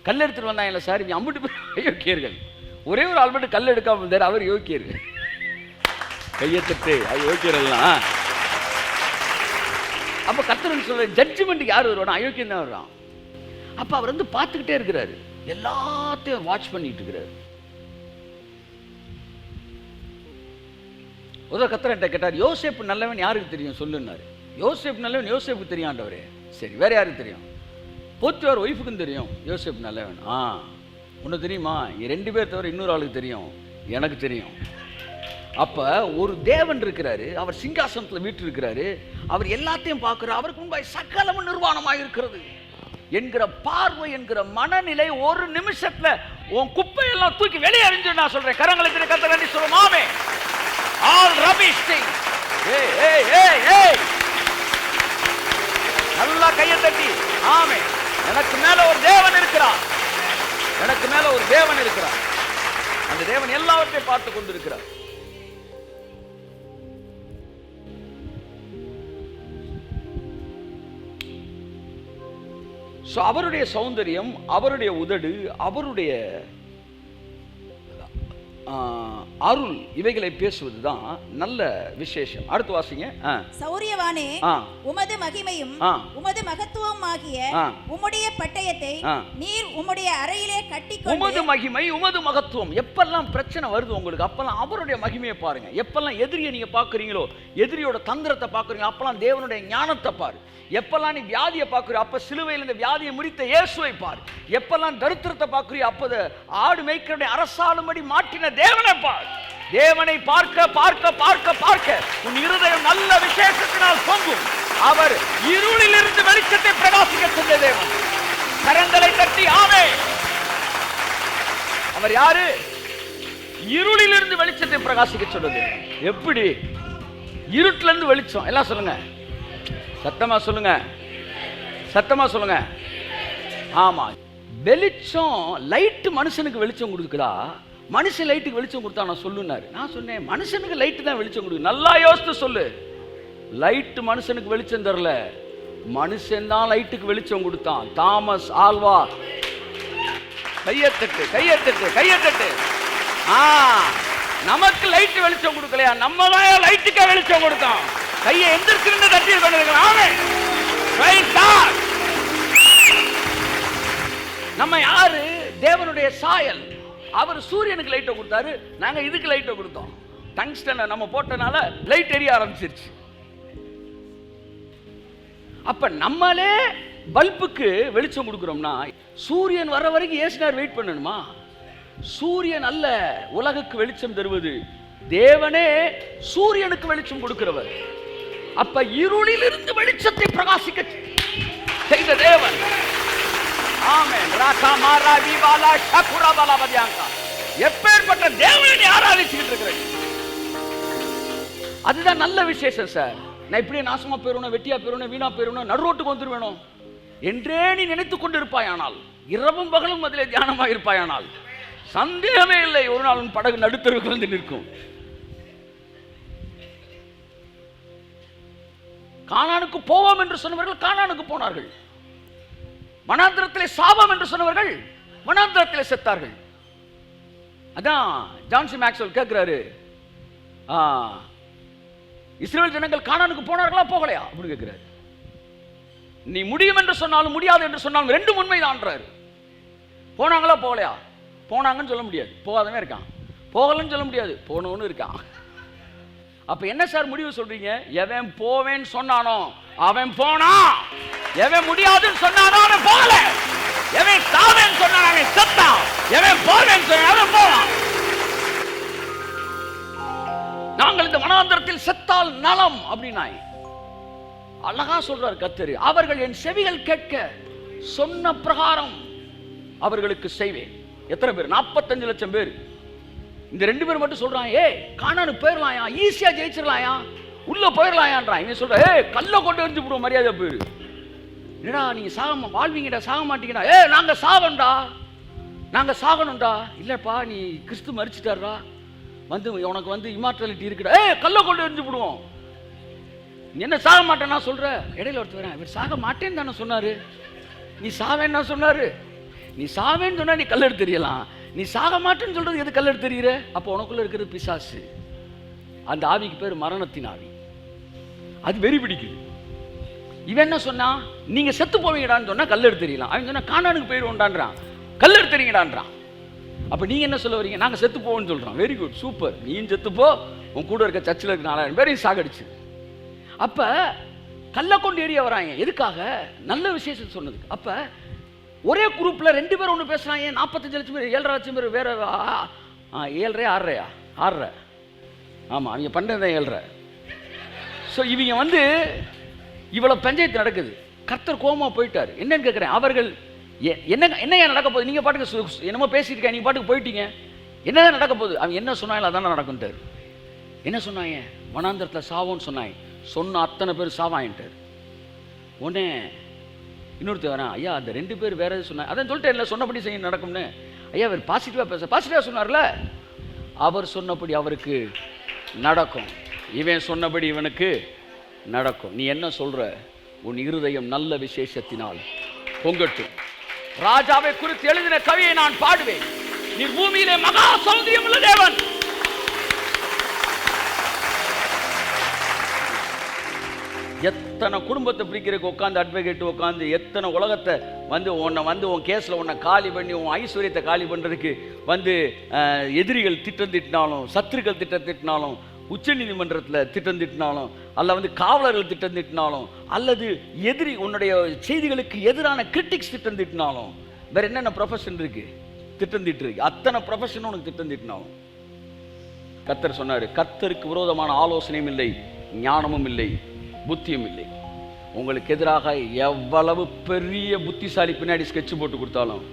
கல் எடுத்துட்டு வந்தாங்கல்ல சார், அம்பிட்டு பேர் அயோக்கியர்கள். ஒரே ஒரு ஆள் மட்டும் கல் எடுக்காம இருந்தார், அவர் யோக்கியர்கள். கையத்தட்டு யோக்கியர்கள்லாம். அப்ப கர்த்தர் சொல்ற ஜட்ஜ்மெண்ட்டுக்கு யார் வருவானா? அயோக்கியம் தான் வருவான். அப்ப அவர் வந்து பார்த்துக்கிட்டே இருக்கிறாரு, எல்லாத்தையும் வாட்ச் பண்ணிட்டு இருக்கிறாரு. கர்த்தர்கிட்ட கேட்டார், யோசேப்பு நல்லவன் யாருக்கு தெரியும் சொல்லுன்னாரு. யோசேப்பு நல்லவன் யோசேப்புக்கு தெரியும் ஆண்டவரே. சரி, வேற யாருக்கு தெரியும்? போத்தியார் ஒய்ஃபுக்கும் தெரியும் யோசேப்பு நல்லவன். ஒன்று தெரியுமா? 2 பேர் தவிர இன்னொரு ஆளுக்கு தெரியும், எனக்கு தெரியும். அப்ப ஒரு தேவன் இருக்கிறாரு, அவர் சிங்காசனத்தில் வீட்டு இருக்கிறாரு, அவர் எல்லாத்தையும் பார்க்கிறார், அவருக்கு முன்பாய் சகலமும் நிர்வாணமாக இருக்கிறது என்கிற பார்வை, என்கிற மனநிலை ஒரு நிமிஷத்துல உன் குப்பையெல்லாம் தூக்கி வெளியே அறிஞ்சு. நான் சொல்றேன், கரங்களை கத்த வேண்டி சொல்லுமாமே, ஆல் ரபிஷ் திங். நல்லா கையை தட்டி ஆமே. எனக்கு மேல ஒரு தேவன் இருக்கிறார், எனக்கு மேல ஒரு தேவன் இருக்கிறார். அந்த தேவன் எல்லாவற்றையும் பார்த்து கொண்டிருக்கிறார். அவருடைய சௌந்தரியம், அவருடைய உதடு, அவருடைய அருள், இவைகளை பேசுவதுதான் நல்ல விசேஷம். அடுத்து வாசிங்க. சௌரியவானே, உமது மகிமையும் உமது மகத்துவம் ஆகிய உம்முடைய பட்டயத்தை நீர் உம்முடைய அறையிலே கட்டிக்கொண்டு. உமது மகிமை, உமது மகத்துவம். எப்பெல்லாம் பிரச்சனை வருது உங்களுக்கு, அப்பெல்லாம் அவருடைய மகிமையை பாருங்க. எப்பெல்லாம் எதிரியை நீங்க பாக்குறீங்களோ, எதிரியோட தந்திரத்தை பாக்குறீங்க, அப்பெல்லாம் தேவனுடைய ஞானத்தை பாரு. எப்பெல்லாம் நீ வியாதியை பார்க்குறியோ, அப்ப சிலுவையில் இந்த வியாதியை முடித்த இயேசுவை பார். எப்பெல்லாம் தரித்திரத்தை பார்க்குறியோ, அப்போது ஆடு மேய்க்கருடைய அரசாளும்படி மாற்றின தேவனை பார். தேவனை பார்க்க பார்க்க பார்க்க பார்க்க உன் இருதயம் நல்ல விசேஷத்தினால் பொங்கும். அவர் இருளிலிருந்து வெளிச்சத்தை பிரகாசிக்க செய்த தேவன். கரங்களை தட்டி ஆமே. அவர் யாரு? இருளிலிருந்து வெளிச்சத்தை பிரகாசிக்க சொல்லுது. எப்படி? இருட்டுல இருந்து வெளிச்சம். எல்லாம் சொல்லுங்க, சத்தமா சொல்லுங்க, சத்தமா சொல்லுங்க. ஆமா, வெளிச்சம். லைட் மனுஷனுக்கு வெளிச்சம் கொடுக்குதா? மனுஷன் லைட்டுக்கு வெளிச்சம் கொடுத்தா நான் சொல்லுனாரு. நான் சொன்னேன், மனுஷனுக்கு லைட்டு தான் வெளிச்சம் கொடுக்கு. நல்லா யோசித்து சொல்லு. லைட் மனுஷனுக்கு வெளிச்சம் தரல, மனுஷன் தான் லைட்டுக்கு வெளிச்சம் கொடுத்தான். Thomas Alva. கையத்தட்டு கையத்தட்டு கையத்தட்டு. நமக்கு லைட் வெளிச்சம் கொடுக்கலையா? நம்ம தான் லைட்டுக்கே வெளிச்சம் கொடுத்தோம். கையை எந்திரிச்சிருந்து தட்டி கொண்டிருக்கலாம். நம்ம யாரு? தேவனுடைய சாயல். அவர் சூரியனுக்கு லைட்டை கொடுத்தாரு, நாங்க இதுக்கு லைட்டை கொடுத்தோம். டங்ஸ்டனை நம்ம போட்டனால லைட் எரிய ஆரம்பிச்சிருச்சு. அப்ப நம்மளே பல்புக்கு வெளிச்சம் கொடுக்கிறோம்னா, சூரியன் வர வரைக்கும் ஏசினார் வெயிட் பண்ணணுமா? சூரியன் அல்ல உலகுக்கு வெளிச்சம் தருவது, தேவனே சூரியனுக்கு வெளிச்சம் கொடுக்கிறவர். அப்ப இருளில் இருந்து வெளிச்சத்தை பிரகாசிக்க செய்த தேவன். ஆமென். ராகமாரா விபாலா ஷகுரா பலபதியாங்கா. எப்பேற்பட்ட தேவனை ஆராதிச்சிட்டு இருக்கிறேன். அதுதான் நல்ல விசேஷம் சார். நான் இப்படியே நாசமா போயிடணும், வெட்டியா போயிடணும், வீணா போயிடணும், நடுரோட்டுக்கு வந்துருவேணும் என்றே நீ நினைத்துக் கொண்டிருப்பாயானால், இரவும் பகலும் அதிலே தியானமாக இருப்பாயானால், சந்தேகமே இல்லை ஒரு நாள் உன் படகு நடுத்தருக்கு வந்து நிற்கும். கானானுக்கு போவோம் என்று சொன்னவர்கள் கானானுக்கு போனார்கள். வனாந்திரத்திலே சாபம் என்று சொன்னவர்கள் வனாந்திரத்திலே செத்தார்கள். அதான் ஜான்சி மேக்ஸ்வெல் கேட்கிறாரு, இஸ்ரவேல் ஜனங்கள் கானானுக்கு போனார்களா போகலையா அப்படி கேட்கிறாரு. நீ முடியும் என்று சொன்னாலும் முடியாது என்று சொன்னாலும் ரெண்டும் உண்மைதான்றாரு. போனாங்களா போகலையா? போனாங்கன்னு சொல்ல முடியாது, போகாதவன் இருக்கான். போகலன்னு சொல்ல முடியாது, போனவனு இருக்கான். அப்ப என்ன சார் முடிவு சொல்றீங்க? எவன் போவேன்னு சொன்னானோ அவன் போனா, எவன் முடியாதுன்னு சொன்னானோ அவன் போகல, எவன் சாவேன்னு சொன்னானோ அவன் செத்தான், எவன் போவேன்னு சொன்னானோ அவன் போவான். நாங்கள் இந்த வனாந்தரத்தில் செத்தால் நலம் அப்படின்னாய். அழகா சொல்றார் கர்த்தர். அவர்கள் என் செவிகள் கேட்க சொன்ன பிரகாரம் அவர்களுக்கு செய்வேன். எத்தனை பேர்? 45 லட்சம் பேர். இந்த 2 பேர் மட்டும் சொல்றான், ஏ கானானு போயிடலாயா, ஈஸியா ஜெயிச்சிடலாயா, உள்ள போயிடலாயான்றான். இவன் சொல்ற, ஏ கல்ல கொண்டு வந்து விடுவோம், மரியாதை போயிரு. என்னடா நீங்க சாக வாழ்வீங்கடா, சாக மாட்டீங்கடா. ஏ நாங்க சாவண்டா, நாங்க சாகணும்டா. இல்லப்பா நீ கிறிஸ்து மரிச்சிட்டாரா, வந்து உனக்கு வந்து இமார்டாலிட்டி இருக்குடா. ஏ கல்ல கொண்டு வந்து விடுவோம். நீ என்ன சாக மாட்டேன்னா சொல்ற? இடையில ஒருத்தர் வரேன், இவர் சாக மாட்டேன்னு தானே சொன்னாரு, நீ சாவேன்னா சொன்னாரு. நீ சாவேன்னு சொன்னா நீ கல்லெடுத்து தெரியலாம், நீ சாக மாட்டேன்னு சொல்றது எது கல்லெடுத்து தெரியுற? அப்போ உனக்குள்ள இருக்கிறது பிசாசு. அந்த ஆவிக்கு பேர் மரணத்தின் ஆவி. அது வெறி பிடிக்குது. இவன் என்ன சொன்னா, நீங்க செத்து போவீங்கடான்னு சொன்னா கல்லெடுத்து தெரியலாம். அவன் சொன்னா கானானுக்கு போயிடுவோம்டான்றான், கல்லெடுத்து தெரியுங்கடான்றான். அப்ப நீங்க என்ன சொல்ல வரீங்க? நாங்க செத்து போவோம்னு சொல்றோம். Very good, super. நீயும் செத்து போ, உன் கூட இருக்க சர்ச்சில் இருக்க 4000 பேரையும் சாகடிச்சு. அப்ப கல்ல கொண்டு ஏறிய வராங்க. எதுக்காக? நல்ல விசேஷம் சொன்னதுக்கு. அப்ப ஒரே குரூப்ல 2 பேர் ஒன்று பேசுறாங்க. 45 லட்சம் பேர், 7.5 லட்சம் பேர் வேற. 7.5 6.5 ஆமா, அவங்க பண்றதை 7.5. ஸோ இவங்க வந்து இவ்வளவு பஞ்சாயத்து நடக்குது. கர்த்தர் கோமா போயிட்டாரு. என்னன்னு கேட்கிறேன், அவர்கள் என்ன நடக்க போகுது? நீங்க பாட்டுக்கு என்னமோ பேசிட்டு இருக்க, நீங்க பாட்டுக்கு போயிட்டீங்க. என்னதான் நடக்க போகுது? அவங்க என்ன சொன்னாங்களோ அதான் நடக்கும்ட்டாரு. என்ன சொன்னாங்க? வனாந்தரத்தில் சாவோன்னு சொன்னாங்க. சொன்ன அத்தனை பேர் சாவாயின்ட்டார். உடனே இன்னொருத்தர் வரேன், ஐயா அந்த 2 பேர் வேற எது சொன்னாங்க, அதான் சொல்லிட்டேன் இல்லை சொன்னபடி செய்ய நடக்கும்னு. ஐயா அவர் பாசிட்டிவாக சொன்னார்ல, அவர் சொன்னபடி அவருக்கு நடக்கும், இவன் சொன்னபடி இவனுக்கு நடக்கும். நீ என்ன சொல்ற? உன் இருதயம் நல்ல விசேஷத்தினால் பொங்கட்டும். ராஜாவை குறித்து எழுதின கவியை நான் பாடுவேன். நீ பூமியிலே மகா சௌந்தரியம் உள்ள தேவன். எத்தனை குடும்பத்தை பிரிக்கிறதுக்கு உட்காந்து அட்வொகேட் உட்காந்து, எத்தனை உலகத்தை வந்து உன் கேஸில் உன்னை காலி பண்ணி உன் ஐஸ்வர்யத்தை காலி பண்ணுறதுக்கு வந்து எதிரிகள் திட்டம் திட்டினாலும், சத்துருக்கள் திட்டம் திட்டினாலும், உச்ச நீதிமன்றத்தில் திட்டம் திட்டினாலும், அல்ல வந்து காவலர்கள் திட்டம் திட்டினாலும், அல்லது எதிரி உன்னுடைய செய்திகளுக்கு எதிரான கிரிட்டிக்ஸ் திட்டம் திட்டினாலும், வேற என்னென்ன ப்ரொஃபஷன் இருக்கு திட்டம் திட்டு, அத்தனை ப்ரொஃபஷனும் உனக்கு திட்டம் திட்டினாலும், கர்த்தர் சொன்னாரு, கர்த்தருக்கு விரோதமான ஆலோசனையும் இல்லை, ஞானமும் இல்லை, புத்தியும் இல்லை. உங்களுக்கு எதிராக எவ்வளவு பெரிய புத்திசாலி பின்னாடி ஸ்கெட்ச் போட்டு கொடுத்தாலும்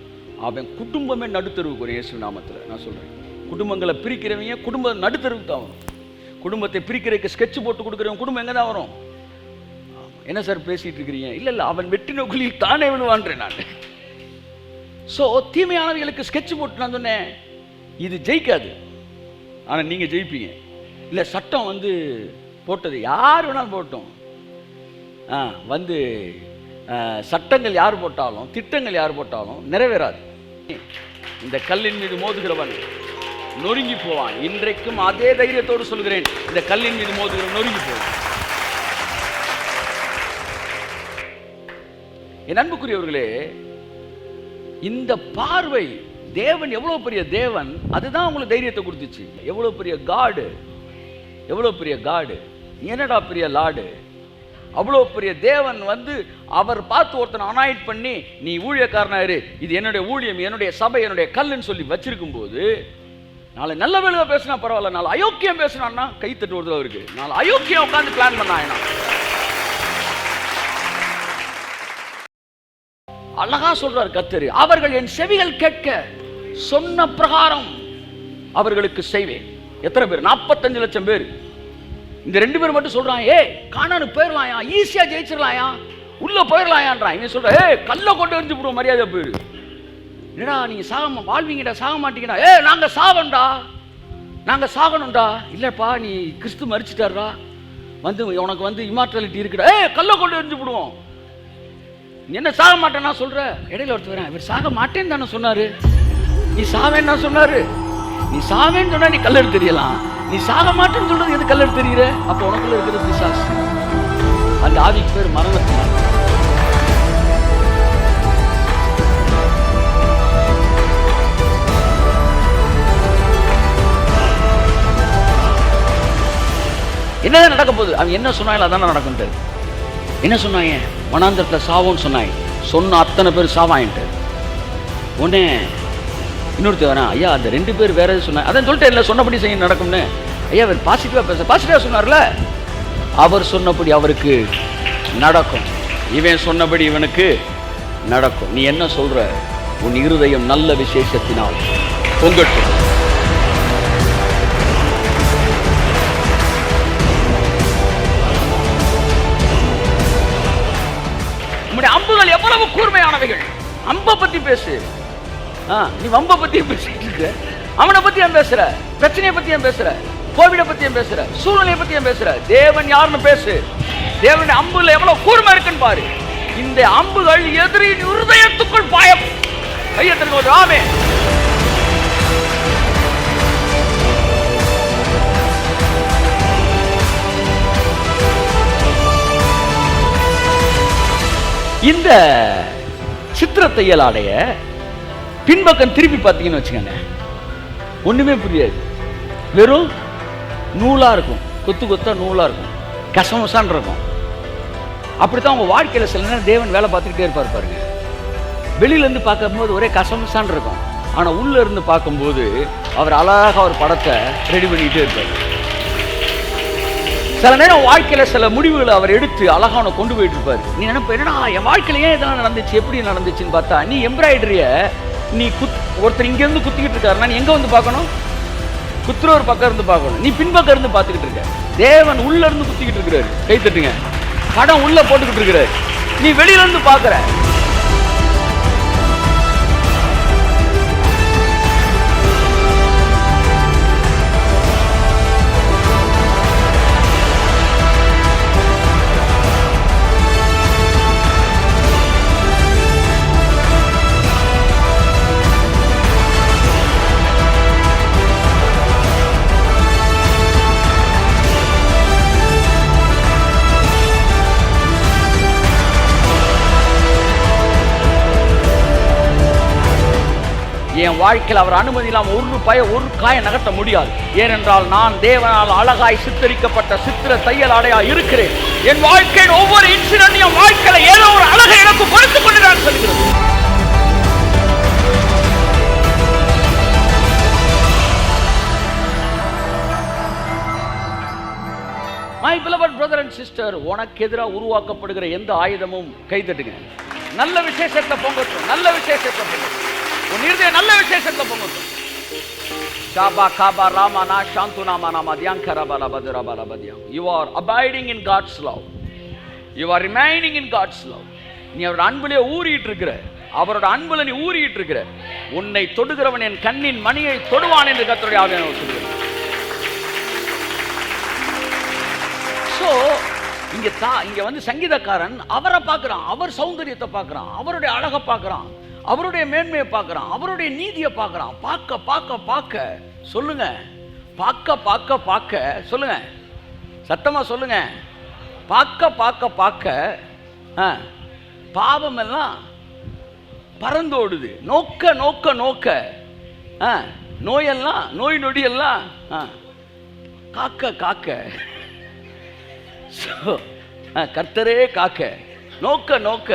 அவன் குடும்பமே நடுத்தருவுக்கு ஒரு இயேசு நாமத்தில் நான் சொல்றேன். குடும்பங்களை பிரிக்கிறவங்க குடும்பம் நடுத்தருவுக்கு தான் வரும். குடும்பத்தை பிரிக்கிறதுக்கு ஸ்கெட்ச் போட்டு கொடுக்குறவன் குடும்பம் எங்கே தான் வரும்? என்ன சார் பேசிட்டு இருக்கிறீங்க? இல்லை அவன் வெட்டின குழியில் தானே விழுவான்றேன் நான். ஸோ தீமையானவர்களுக்கு ஸ்கெட்ச் போட்டு நான் சொன்னேன், இது ஜெயிக்காது, ஆனால் நீங்கள் ஜெயிப்பீங்க. இல்லை சட்டம் வந்து போட்டது யார் வேணாலும் போட்டோம், வந்து சட்டங்கள் யார் போட்டாலும் திட்டங்கள் யார் போட்டாலும் நிறைவேறாது. இந்த கல்லின் மீது மோதுகிறவன் நொறுங்கி போவான். இன்றைக்கும் அதே தைரியத்தோடு சொல்கிறேன், இந்த கல்லின் மீது மோதுகிறவன் நொறுங்கி போவான். என் அன்புக்குரியவர்களே, இந்த பார்வை தேவன் எவ்வளவு பெரிய தேவன், அதுதான் உங்களுக்கு தைரியத்தை கொடுத்துச்சு. எவ்வளவு பெரிய காடு, எவ்வளவு பெரிய காடு, என்னடா பெரிய லாடு, அவ்வளோ பெரிய தேவன் வந்து அவர் பார்த்து ஒருத்தனை அனாயிட் பண்ணி நீ ஊழியக்காரனாரு, இது என்னுடைய ஊழியம், என்னுடைய சபை, என்னுடைய கல்லுன்னு சொல்லி வச்சிருக்கும் போது, நாளை நல்ல வேலையை பேசினா பரவாயில்ல, நாளை அயோக்கியம் பேசினான்னா கைத்தட்டு வருது அவருக்கு. நாளை அயோக்கியம் உட்காந்து பிளான் பண்ணாங்க. அழகா சொல்றார் கர்த்தர், அவர்கள் என் செவிகள் கேட்க சொன்ன பிரகாரம் அவர்களுக்கு செய்வேன். எத்தனை பேர்? 45 லட்சம் பேர். இந்த 2 பேர் மட்டும் சொல்றான், ஏ கானானுக்கு போயிடலாயா, ஈஸியா ஜெயிச்சிடலாயா, உள்ள போயிடலாயான்றான். இவன் சொல்ற, ஏ கல்ல கொண்டு எரிஞ்சு போடுவோம், மரியாதை போயிரு. என்னடா நீங்க சாக வாழ்வீங்கடா, சாக மாட்டீங்கடா. ஏ நாங்க சாவண்டா, நாங்க சாகணும்டா. இல்லப்பா நீ கிறிஸ்து மரிச்சிட்டாரா, வந்து உனக்கு வந்து இமார்டாலிட்டி இருக்குடா. ஏ கல்ல கொண்டு எரிஞ்சு போடுவோம். நீ என்ன சாக மாட்டேன்னா சொல்ற? இடையில ஒருத்தர் வரேன், இவர் சாக மாட்டேன்னு தானே சொன்னாரு, நீ சாவேன்னா சொன்னாரு. நீ சாவேன்னு சொன்னா நீ கல்லெடு தெரியலாம், நீ சாக மாட்டேன்னு சொல்றது எது கல்லெடு தெரியுற? அப்ப உனக்குள்ள இருக்கிற பிசாசு, அந்த ஆவிக்கு பேர் மரணத்தினால். என்னதான் நடக்க போகுது? அவன் என்ன சொன்னாலும் அதான நடக்கும். என்ன சொன்னாங்க? வனாந்தரத்தில் சாவோன்னு சொன்னாங்க. சொன்ன அத்தனை பேர் சாவாயின்ட்டு. உடனே இன்னொருத்தர் வரேன், ஐயா அந்த 2 பேர் வேற எது சொன்னாங்க, அதான் சொல்லிட்டு இல்லை சொன்னபடி செய்ய நடக்கும்னு. ஐயா அவர் பாசிட்டிவாக சொன்னார்ல, அவர் சொன்னபடி அவருக்கு நடக்கும், இவன் சொன்னபடி இவனுக்கு நடக்கும். நீ என்ன சொல்ற? உன் இருதயம் நல்ல விசேஷத்தினால் பொங்கட்டும். அம்புகள் எவ்வளவு கூர்மையானவைகள். அம்ப பத்தி பேசு. நீ வம்ப பத்தி பேசிட்டு இருக்க, அவனை பத்தி ஏன் பேசுற? பிரச்சனையை பத்தி ஏன் பேசுற? கோவிட பத்தி ஏன் பேசுற? சூழ்நிலையை பத்தி ஏன் பேசுற? தேவன் யாருன்னு பேசு. தேவனுடைய அம்புல எவ்வளவு கூர்மை இருக்குன்னு பாரு. இந்த அம்புகள் எதிரின் இருதயத்துக்குள் பாயம். கையெழுத்து ஆமே. இந்த சித்திர தையல் ஆடைய பின்பக்கம் திருப்பி பார்த்தீங்கன்னு வச்சுக்கோங்க, ஒண்ணுமே புரியாது. வெறும் நூலா இருக்கும், கொத்து கொத்தா நூலா இருக்கும், கசமசான் இருக்கும். அப்படித்தான் உங்க வாழ்க்கையில சில நேரம் தேவன் வேலை பார்த்துக்கிட்டே இருப்பார் பாருங்க. வெளியில இருந்து பார்க்கும்போது ஒரே கசமசான் இருக்கும், ஆனா உள்ள இருந்து பார்க்கும்போது அவர் அழகாக ஒரு படத்தை ரெடி பண்ணிட்டே இருப்பார். சில நேரம் வாழ்க்கையில சில முடிவுகளை அவர் எடுத்து அழகான கொண்டு போயிட்டு இருப்பாரு. நீ நினைப்ப, என்னடா என் வாழ்க்கையில ஏன் இதெல்லாம் நடந்துச்சு, எப்படி நடந்துச்சுன்னு பார்த்தா, நீ எம்ப்ராய்டரிய நீ ஒருத்தர் இங்க இருந்து குத்திக்கிட்டு இருக்காருன்னா நீ எங்க வந்து பார்க்கணும்? குத்துற ஒரு பக்கம் இருந்து பார்க்கணும். நீ பின்பக்கம் இருந்து பார்த்துக்கிட்டு இருக்க. தேவன் உள்ள இருந்து குத்திக்கிட்டு இருக்கிறாரு. கை தட்டுங்க. படம் உள்ள போட்டுக்கிட்டு இருக்கிறாரு, நீ வெளியில இருந்து பார்க்கற. என் வாழ்க்கையில் அவர் அனுமதி இல்லாமல் ஒரு காயை நகர்த்த முடியாது. ஏனென்றால் நான் தேவனால் அழகாய் சித்தரிக்கப்பட்ட சித்திர தையல் ஆடையா இருக்கிறேன். என் வாழ்க்கையின் ஒவ்வொரு இன்சிடென்ட் என் வாழ்க்கையில ஏதோ ஒரு அழகை எனக்கு பொறுத்துக் கொண்டு நான் சொல்கிறேன். My beloved brother and sister, உனக்கு எதிராக உருவாக்கப்படுகிற எந்த ஆயுதமும் கைதட்டுங்க. நல்ல விசேஷத்துல பொங்கட்டும், நல்ல விசேஷத்துல பொங்கட்டும். உன் இருதயம் நல்ல விசேஷத்துல பொங்கட்டும். ஷாபா காபா ராமானா சாந்துனாமா நாமா தியாங்கரபல பதுரபல பத்யம். You are abiding in God's love. You are remaining in God's love. நீ அவரோட அன்பிலே ஊறிட்டு இருக்கிற, அவரோட அன்புல நீ ஊறிட்டு இருக்கிற. உன்னை தொடுகிறவன் என் கண்ணின் மணியை தொடுவான் என்று கர்த்தருடைய ஆவியானவர் சொல்கிறார். சோ இங்க வந்து சங்கீதக்காரன் அவரை பார்க்கிறான், அவர் சௌந்தரியத்தை பார்க்கிறான், அவருடைய அழகை பார்க்கிறான், அவருடைய மேன்மையை பார்க்கிறான், அவருடைய நீதியை பார்க்கிறான். பார்க்க பார்க்க பார்க்க சொல்லுங்க, பார்க்க பார்க்க பார்க்க சொல்லுங்க, சத்தமா சொல்லுங்க. பார்க்க பார்க்க பார்க்க பாவம் எல்லாம் பறந்தோடுது. நோக்க நோக்க நோக்க நோயெல்லாம் நோய் நொடி எல்லாம் காக்க காக்க கர்த்தரே காக்க நோக்க நோக்க.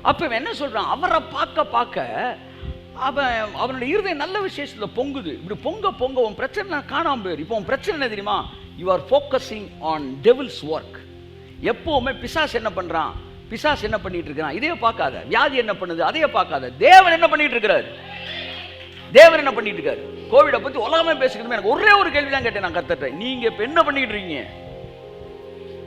அப்ப என்ன சொல்றான்? அவரை பார்க்க பார்க்க அவனுடைய இருதயம் நல்ல விசேஷத்துல பொங்குது. இப்படி பொங்க பொங்க உன் பிரச்சனை காணாம போயிரு. இப்போ உன் பிரச்சனை என்ன தெரியுமா? You are focusing on devil's work. எப்பவுமே பிசாசு என்ன பண்றான், பிசாசு என்ன பண்ணிட்டு இருக்கிறான், இதையே பார்க்காத. வியாதி என்ன பண்ணுது, அதையே பார்க்காத. தேவன் என்ன பண்ணிட்டு இருக்கிறார், தேவன் என்ன பண்ணிட்டு இருக்காரு. கோவிடை பத்தி உலகமே பேசிக்கிட்டு எனக்கு ஒரே ஒரு கேள்வி தான் கேட்டேன் நான் கர்த்தர்ட்ட. நீங்க இப்ப என்ன பண்ணிட்டு இருக்கீங்க?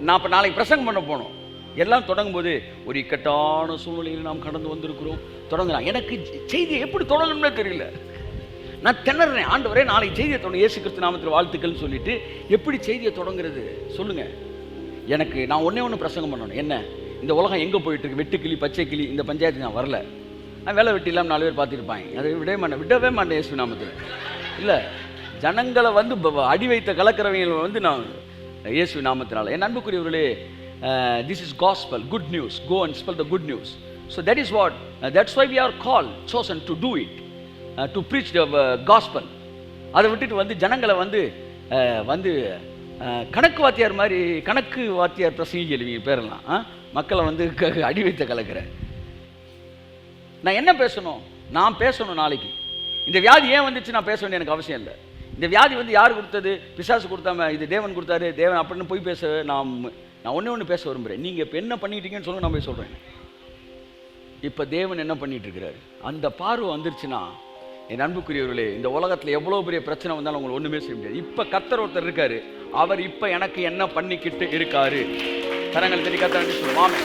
நான் இப்ப நாளைக்கு பிரசங்கம் பண்ண போனோம். எல்லாம் தொடங்கும் போது ஒரு இக்கட்டான சூழ்நிலையில் நாம் கடந்து வந்திருக்கிறோம் தொடங்குறான். எனக்கு செய்தியை எப்படி தொடங்கணும்னு தெரியல. நான் திணறேன். ஆண்டவரே நாளைக்கு செய்தியை தொடங்க, இயேசு கிறிஸ்து நாமத்தில் வாழ்த்துக்கள் சொல்லிட்டு எப்படி செய்தியை தொடங்குறது சொல்லுங்க. எனக்கு நான் ஒன்று பிரசங்கம் பண்ணணும். என்ன, இந்த உலகம் எங்கே போயிட்டு இருக்கு, வெட்டுக்கிளி பச்சை கிளி, இந்த பஞ்சாயத்து நான் வரல. நான் வேலை வெட்டி இல்லாமல் 4 பேர் பார்த்துருப்பாங்க. அதை விடவே மாட்டேன் இயேசு நாமத்தில். இல்லை, ஜனங்களை வந்து அடி வைத்த கலக்கிறவங்களை வந்து நான் இயேசு நாமத்தினால. என் அன்புக்குரியவர்களே, this is gospel, good news. Go and spell the good news. So that is what, that's why we are called, chosen to do it, to preach the gospel. அதை விட்டுட்டு வந்து ஜனங்களை வந்து கணக்கு வாத்தியார் மாதிரி, கணக்கு வாத்தியார் பிரசங்கி எழுவீங்க பேரெல்லாம், மக்களை வந்து அடி வைத்த கலக்கிற. நான் என்ன பேசணும், நான் பேசணும் நாளைக்கு. இந்த வியாதி ஏன் வந்துச்சு நான் பேச வேண்டிய எனக்கு அவசியம் இல்லை. இந்த வியாதி வந்து யார் கொடுத்தது, பிசாசு கொடுத்தாம, இது தேவன் கொடுத்தாரு, தேவன் அப்படின்னு போய் பேச நான் ஒன்று பேச விரும்புகிறேன். நீங்கள் இப்போ என்ன பண்ணிட்டீங்கன்னு சொல்லுங்க, நான் போய் சொல்கிறேன். இப்போ தேவன் என்ன பண்ணிட்டு இருக்கிறாரு, அந்த பார்வை வந்துருச்சுன்னா என் அன்புக்குரியவர்களே, இந்த உலகத்தில் எவ்வளோ பெரிய பிரச்சனை வந்தாலும் உங்களுக்கு ஒன்றுமே செய்ய முடியாது. இப்போ கர்த்தர் ஒருத்தர் இருக்காரு, அவர் இப்போ எனக்கு என்ன பண்ணிக்கிட்டு இருக்காரு. கரங்கள் தெரிய கர்த்தர் சொல்லுவாங்க.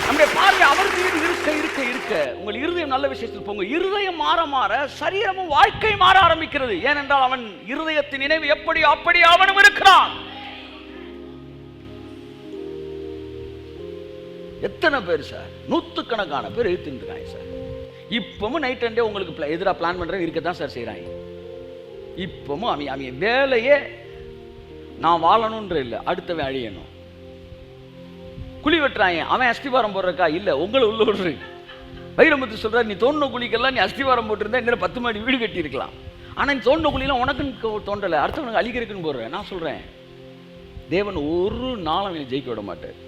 நம்முடைய பார்வை அவர் மீது இருக்க இருக்க இருக்க உங்கள் இருதயம் நல்ல விஷயத்தில் போங்க. இருதயம் மாற மாற சரீரமும் வாழ்க்கை மாற ஆரம்பிக்கிறது. ஏனென்றால் அவன் இருதயத்தின் நினைவு எப்படி அப்படி அவனும் இருக்கிறான். எத்தனை பேர் சார், 100கணக்கான பேர் எழுத்துருக்காங்க சார். இப்பவும் நைட் அண்டே உங்களுக்கு எதிராக பிளான் பண்ணுறவங்க இருக்கத்தான் சார் செய்கிறாங்க. இப்பவும் அவங்க வேலையே நான் வாழணுன்ற இல்லை, அடுத்தவன் அழியணும். குழி வெட்டுறாங்க, அவன் அஸ்திவாரம் போடுறக்கா இல்லை, உங்களை உள்ள விடுறது. வைரமுத்து சொல்கிறார், நீ தோண்டின குழிக்கெல்லாம் நீ அஸ்திவாரம் போட்டிருந்தா இன்னும் 10 மாடி வீடு கட்டியிருக்கலாம். ஆனால் நீ தோண்டின குழியெல்லாம் உனக்குன்னு தோண்டலை, அடுத்தவனுக்கு அழிக்கிறதுக்குன்னு போடுறேன். நான் சொல்கிறேன், தேவன் ஒரு நாள் அவனை ஜெயிக்க விட மாட்டார்.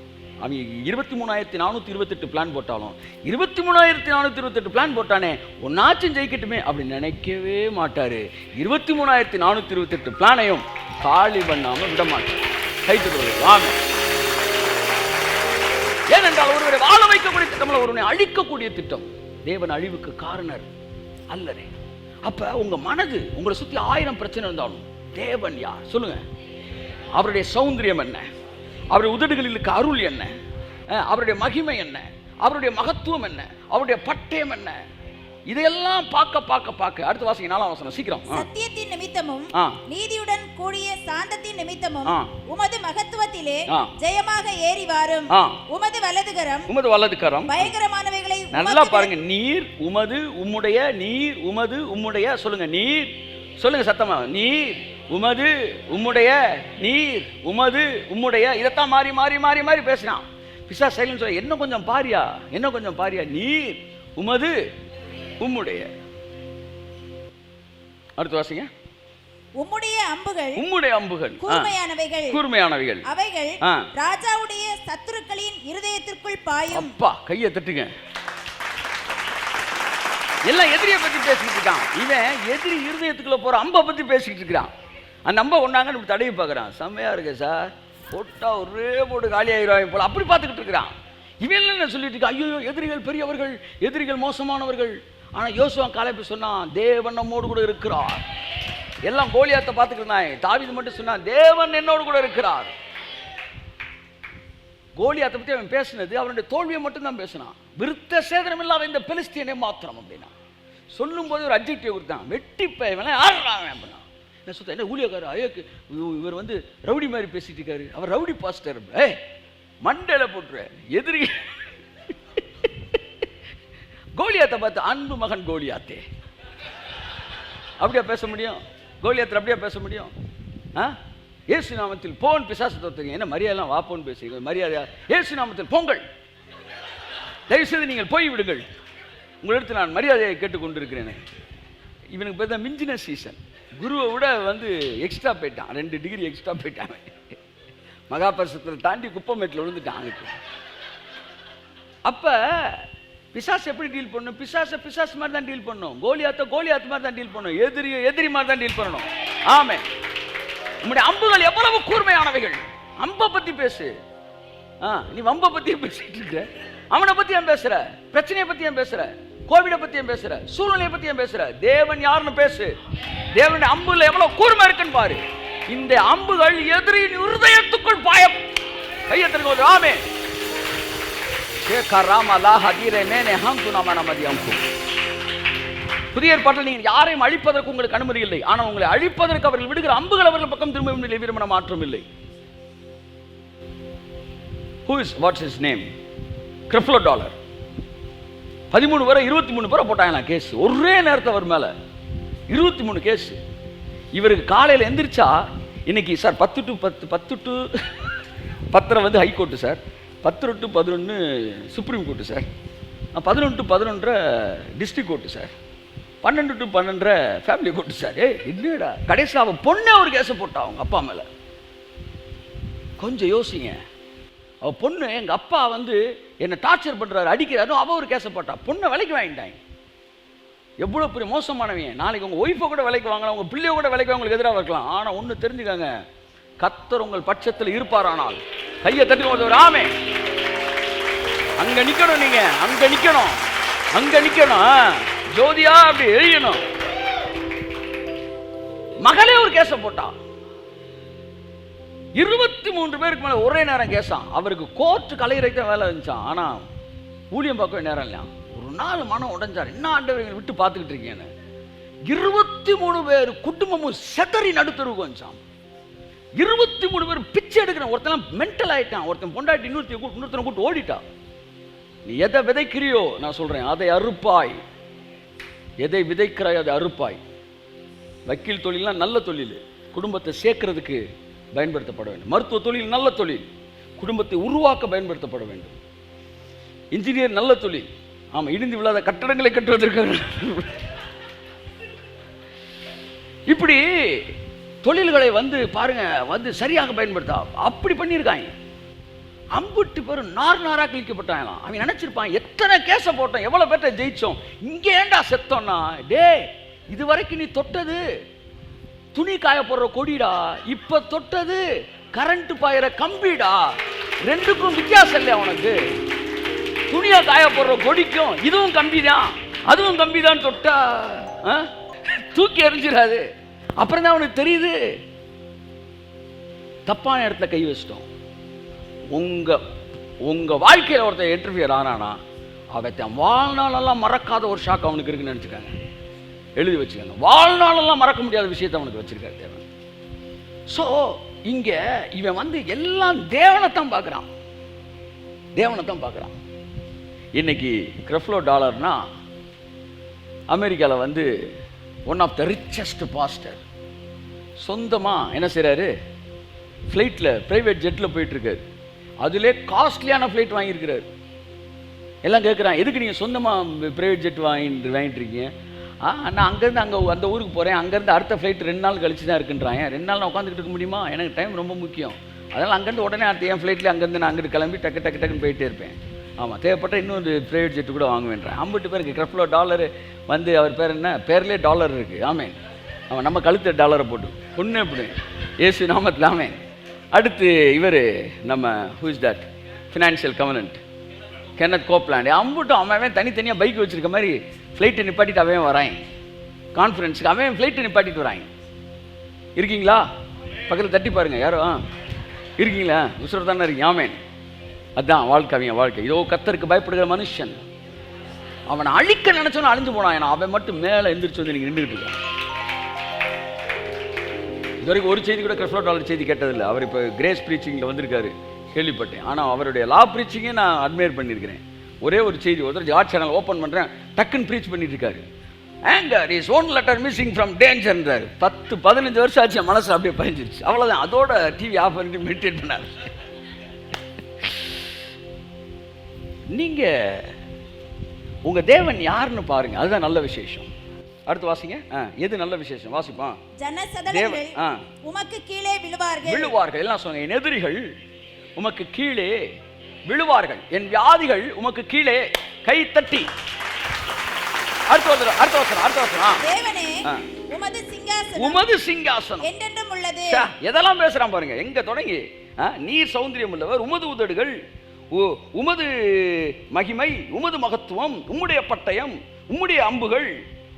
அவங்க 23,428 பிளான் போட்டாலும் 23,428 பிளான் போட்டானே, ஒன்னாச்சும் ஜெயிக்கட்டுமே அப்படி நினைக்கவே மாட்டாரு. 23,428 பிளானையும் காலி பண்ணாம விட மாட்டார். கைத்து வாங்க. ஏனென்றால் ஒருவரை வாழ வைக்கக்கூடிய திட்டம், ஒருவனை அழிக்கக்கூடிய திட்டம். தேவன் அழிவுக்கு காரணர் அல்லரே. அப்ப உங்க மனது, உங்களை சுத்தி 1000 பிரச்சனை இருந்தாலும் தேவன் யார் சொல்லுங்க. அவருடைய சௌந்தரியம் என்ன, அவருடைய உதடுகளில் இருக்க அருள் என்ன, அவருடைய மகிமை என்ன, அவருடைய மகத்துவம் என்ன, அவருடைய பட்டயம் என்ன, இதையெல்லாம் பார்க்க அடுத்த வாசிங்க 4ஆம் வசனம் சீக்கிரம். சத்தியத்தின் நிமித்தமும் நீதியுடன் கூடிய சாந்தத்தின் நிமித்தமும் உமது மகத்துவத்திலே ஜெயமாக ஏறி வாரும். உமது வலதுகரம் பயங்கரமானவைகளை. நல்லா பாருங்க, நீர் உமது உம்முடைய, நீர் உமது உம்முடைய. சொல்லுங்க, நீர் சொல்லுங்க சத்தமா, நீர் உமது உம்முடைய, நீர் உமது உம்முடைய. இதைத்தான் மாறி மாறி மாறி மாறி பேசினான் பிசாசு. சைலன்ஸ் சொல்ல, என்ன கொஞ்சம் பாரியா, என்ன கொஞ்சம் பாரியா. நீர் உமது உம்முடைய. அடுத்து வாசிங்க. உம்முடைய அம்புகள் கூர்மையானவைகள் அவைகள் ராஜாவுடைய சத்துருக்களின் இருதயத்திற்குள் பாயும். அப்பா கையை தட்டுங்க. எல்லாம் எதிரியை பத்தி பேசிட்டு இருக்கான். இவன் எதிரி இருதயத்துக்குள்ள போற அம்பை பத்தி பேசிட்டு இருக்கிறான். அந்த அம்பை ஒன்னாங்க நம்ம தடவி பார்க்குறான். செம்மையா இருக்கு சார், போட்டா ஒரே போட்டு காலி ஆயிடுவாங்க போல அப்படி பார்த்துக்கிட்டு இருக்கிறான். இவன் என்ன சொல்லிட்டு இருக்கா, ஐயோ எதிரிகள் பெரியவர்கள், எதிரிகள் மோசமானவர்கள். ஆனா யோசுவா காலேப் சொன்னான், தேவன் நம்மோடு கூட இருக்கிறார். எல்லாம் கோலியாத்தை பார்த்துக்கிட்டாங்க. தாவீது மட்டும் சொன்னான், தேவன் என்னோடு கூட இருக்கிறார். கோலியாத்தை பத்தி அவன் பேசினது அவனுடைய தோல்வியை மட்டும் தான் பேசினான். விருத்த சேதனம் இல்லாத இந்த பெலிஸ்தியனை மாத்திரம் அப்படின்னா சொல்லும் போது ஒரு அட்ஜெக்டிவ் கொடுத்தான், வெட்டி பேவன் அப்படின்னா. என்ன சொல்ல, என்ன ஊழியக்காரர் ஐயோக்கு இவர் வந்து ரவுடி மாதிரி பேசிட்டு இருக்காரு, அவர் ரவுடி பாஸ்டர். மண்டையில போட்டுரு எதிரி. கோலியாத்தை பார்த்து, அன்பு மகன் கோலியாத்தே அப்படியா பேச முடியும்? கோலியாத்தில் அப்படியா பேச முடியும்? இயேசு நாமத்தில் போன் பிசாசு தோத்துங்க. என்ன மரியாதைலாம் வாப்போன்னு பேசுறீங்க? மரியாதையா இயேசு நாமத்தில் போங்கள், தயவுசெய்து நீங்கள் போய் விடுங்கள். உங்களிடத்தில் நான் மரியாதையை கேட்டுக்கொண்டிருக்கிறேன். இவனுக்கு பார்த்தா மிஞ்சின சீசன். குருவை விட வந்து எக்ஸ்ட்ரா போயிட்டான், 2 டிகிரி எக்ஸ்ட்ரா போயிட்டான். மகாபரிசத்தில் தாண்டி குப்பமேட்டில் விழுந்துட்டான். அப்ப பிசாசு எப்படி டீல் பண்ணணும்? பிசாசு மாதிரி தான் டீல் பண்ணணும். கோலியாத்து மாதிரி தான் டீல் பண்ணணும். எதிரி மாதிரி தான் டீல் பண்ணணும். ஆமென். உம்முடைய அம்புகள் எவ்வளவு கூர்மையானவைகள். அம்ப பத்தி பேசு. நீ வம்ப பத்தி பேசிட்டு இருக்க. அவனை பத்தி ஏன் பேசுற? பிரச்சனையை பத்தி ஏன் பேசுற? கோவிட பத்தி ஏன் பேசுற? சூழ்நிலையை பத்தி ஏன் பேசுற? தேவன் யாருன்னு பேசு. தேவனுடைய அம்புல எவ்வளவு கூர்மை இருக்குன்னு பாரு. இந்த அம்புகள் எதிரியின் இருதயத்துக்குள் பாயம். கையெழுத்து ஆமே. புதிய ஏற்பாட்டில் நீங்கள் யாரையும் அழிப்பதற்கு உங்களுக்கு அனுமதி இல்லை. ஆனால் உங்களை அழிப்பதற்கு அவர்கள் விடுகிற அம்புகள் அவர்கள் பக்கம் திரும்பவும் இல்லை. விரும்பின மாற்றம் இல்லை. What's his name? Creflo Dollar 13 வரை 23 பேரை போட்டாங்க கேஸ். ஒரே நேரத்தை அவர் மேல 23 கேஸ். இவருக்கு காலையில் எந்திரிச்சா இன்னைக்கு சார் 10 to 10 வந்து high court sir, 10 to 11 supreme court sir, 11 to 11 district court sir, 12 to 12 family court sir. என்னடா கடைசியில் அவன் பொண்ணே ஒரு கேஸை போட்டா அவங்க அப்பா மேலே. கொஞ்சம் யோசிங்க. அவள் பொண்ணு எங்கள் அப்பா வந்து என்னை டார்ச்சர் பண்ணுறாரு, அடிக்கிறாரு, அவள் ஒரு கேஸை போட்டா. பொண்ணை விலைக்கு வாங்கிட்டாங்க. எவ்வளோ பெரிய மோசமானவங்க. நாளைக்கு உங்கள் ஒய்ஃபை கூட விலைக்கு வாங்கலாம், உங்கள் பிள்ளைய கூட விலைக்கு உங்களுக்கு எதிராக இருக்கலாம். ஆனால் ஒன்று தெரிஞ்சுக்காங்க, கர்த்தர் உங்கள் பட்சத்தில் இருப்பாரானால் கையை தட்டி ஒரு ஆமே. அங்க நிக்கணும். நீங்க அங்க நிக்கணும், அங்க நிக்கணும். ஜோதியா அப்படி எழுயணும். மகளே ஒரு கேஸ போட்டா. 23 பேருக்கு மேல ஒரே நேரம் கேஸான். அவருக்கு கோர்ட்டு கலையறைக்கு வேலை இருந்துச்சான். ஆனா ஊழியம் பார்க்கவே நேரம் இல்லையா. ஒரு நாள் மனம் உடைஞ்சார். என்ன ஆண்டவர் விட்டு பார்த்துக்கிட்டு இருக்கீங்கன்னு. 23 பேர் குடும்பமும் செதறி நடுத்தருக்கு வந்துச்சான். 23 பேர் பிச்சை எடுக்கிறான். ஒருத்தன் மென்டல் ஆயிட்டான். ஒருத்தன் பொண்டாட்டி இன்னொருத்தனை கூட்டு ஓடிட்டான். நீ எதை விதைக்கிறியோ நான் சொல்றேன் அதை அறுப்பாய். எதை விதைக்கிறாய் அதை அறுப்பாய். வக்கீல் தொழில்னா நல்ல தொழில், குடும்பத்தை சேர்க்கறதுக்கு பயன்படுத்தப்பட வேண்டும். மருத்துவ தொழில் நல்ல தொழில், குடும்பத்தை உருவாக்க பயன்படுத்தப்பட வேண்டும். இன்ஜினியர் நல்ல தொழில், ஆமா, இடிந்து விழாத கட்டடங்களை கட்டுவதற்கு. இப்படி தொழில்களை வந்து பாருங்க, வந்து சரியாக பயன்படுத்த அப்படி பண்ணியிருக்காங்க. அம்புட்டு பேரும் நாராக கிழிக்கப்பட்டாங்களாம். அவன் நினைச்சிருப்பான், எத்தனை கேஸை போட்டோம், எவ்வளவு பேர்ட்ட ஜெயிச்சோம், இங்கே ஏண்டா செத்தோம்னா, டே இது வரைக்கும் நீ தொட்டது துணி காய போடுற கொடிடா, இப்ப தொட்டது கரண்ட் பாயிற கம்பிடா. ரெண்டுக்கும் வித்தியாசம் இல்லையா உனக்கு? துணியா காய போடுற கொடிக்கும் இதுவும் கம்பிதான் அதுவும் கம்பிதான். தொட்டா தூக்கி எறிஞ்சிடாது. அப்புறம் தான் அவனுக்கு தெரியுது தப்பான இடத்துல கை வச்சிட்டோம். உங்க வாழ்க்கையில் ஒருத்தர் இன்டர்வியர் ஆனானா அவன் வாழ்நாளெல்லாம் மறக்காத ஒரு ஷாக் அவனுக்கு இருக்குன்னு நினைச்சுக்காங்க. எழுதி வச்சுக்காங்க. வாழ்நாளெல்லாம் மறக்க முடியாத விஷயத்தை அவனுக்கு வச்சிருக்காரு தேவன். ஸோ இங்க இவன் வந்து எல்லாம் தேவனைத்தான் பார்க்குறான், தேவனைத்தான் பார்க்குறான். இன்னைக்கு கிரெஃப்லோ டாலர்னா அமெரிக்காவில் வந்து one of the richest pastor. சொந்தமாக என்ன செய்கிறாரு, ஃப்ளைட்டில் ப்ரைவேட் ஜெட்டில் போயிட்டுருக்காரு. அதிலே காஸ்ட்லியான ஃப்ளைட் வாங்கியிருக்கிறார். எல்லாம் கேட்குறான், எதுக்கு நீங்கள் சொந்தமாக ப்ரைவேட் ஜெட் வாங்கிட்டு இருக்கீங்க? நான் அங்கேருந்து அந்த ஊருக்கு போகிறேன், அங்கேருந்து அடுத்த ஃப்ளைட் 2 நாள் கழிச்சு தான் இருக்குன்றாங்க. 2 நாள் நான் உட்காந்துக்கிட்டு இருக்க முடியுமா? எனக்கு டைம் ரொம்ப முக்கியம். அதனால் அங்கேருந்து உடனே அடுத்த என் ஃப்ளைட்டில் அங்கேருந்து நான் அங்கிட்டு கிளம்பி டக்குன்னு போயிட்டே இருப்பேன். ஆமாம், தேவைப்பட்ட இன்னொரு ப்ரைவேட் ஜெட்டு கூட வாங்குவேன்றேன். 50 பேருக்கு கிரெஃப்லோ டாலரு வந்து அவர் பேர் என்ன, பேர்லேயே டாலர் இருக்குது. ஆமேன். அவன் நம்ம கழுத்து டாலரை போட்டு பொண்ணு எப்படி ஏசு நாமத்தில். ஆமேன். அடுத்து இவர் நம்ம who is that financial governance Kenneth Copeland. அம்புட்டும் அவன் தனித்தனியாக பைக் வச்சுருக்க மாதிரி ஃப்ளைட்டை நிப்பாட்டிட்டு அவன் வரான் கான்ஃபரன்ஸுக்கு. அவன் ஃப்ளைட்டை நிப்பாட்டிட்டு வராங்க. இருக்கீங்களா? பக்கத்தில் தட்டி பாருங்க யாரும் இருக்கீங்களா? உசுர தானே இருக்கீங்க. ஆமேன். அதுதான் வாழ்க்கை. அவங்க வாழ்க்கை இதோ கர்த்தருக்கு பயப்படுகிற மனுஷன். அவனை அழிக்க நினைச்சோன்னு அழிஞ்சு போனான். ஏன்னா அவன் மட்டும் மேலே எந்திரிச்சு வந்து நீங்கள் நின்றுக்கிட்டு இருக்கான். இது வரைக்கும் ஒரு செய்தி கூட கிரெஃப்லோ டாலர் செய்தி கேட்டதில்லை. அவர் இப்போ கிரேஸ் ப்ரீச்சிங்கில் வந்திருக்காரு, கேள்விப்பட்டேன். ஆனால் அவருடைய லா ப்ரீச்சிங்கே நான் அட்மையர் பண்ணியிருக்கிறேன். ஒரே ஒரு செய்தி, ஒருத்தர் ஜார்ஜ் சேனல் ஓப்பன் பண்ணுறேன், டக்குன்னு ப்ரீச் பண்ணிட்டு இருக்காரு. Anger is one letter missing from டேஞ்சர்ன்றார். 10-15 வருஷம் ஆச்சு, மனசு அப்படியே பதிஞ்சிருச்சு. அவ்வளோதான். அதோட டிவி ஆஃப் பண்ணிட்டு மெடிடேட் பண்ணார். நீங்கள் உங்கள் தேவன் யாருன்னு பாருங்க, அதுதான் நல்ல விசேஷம். அடுத்து வாசிங்க. எது நல்ல விசேஷம்? வாசிப்பான். ஜனசதனங்கள் உமக்கு கீழே விழுவார்கள். எல்லாம் சொல்லுங்க, என் எதிரிகள் உமக்கு கீழே விழுவார்கள், என் வியாதிகள் உமக்கு கீழே கை தட்டி. அடுத்த வசனம். தேவனே உமது சிங்காசனம் என்றென்றும் உள்ளது. எதெல்லாம் பேசுறான் பாருங்க. எங்க தொடங்கி நீர் சௌந்தரியம் உள்ளவர், உமது உதடுகள், உமது மகிமை, உமது மகத்துவம், உம்முடைய பட்டயம், உம்முடைய அம்புகள்,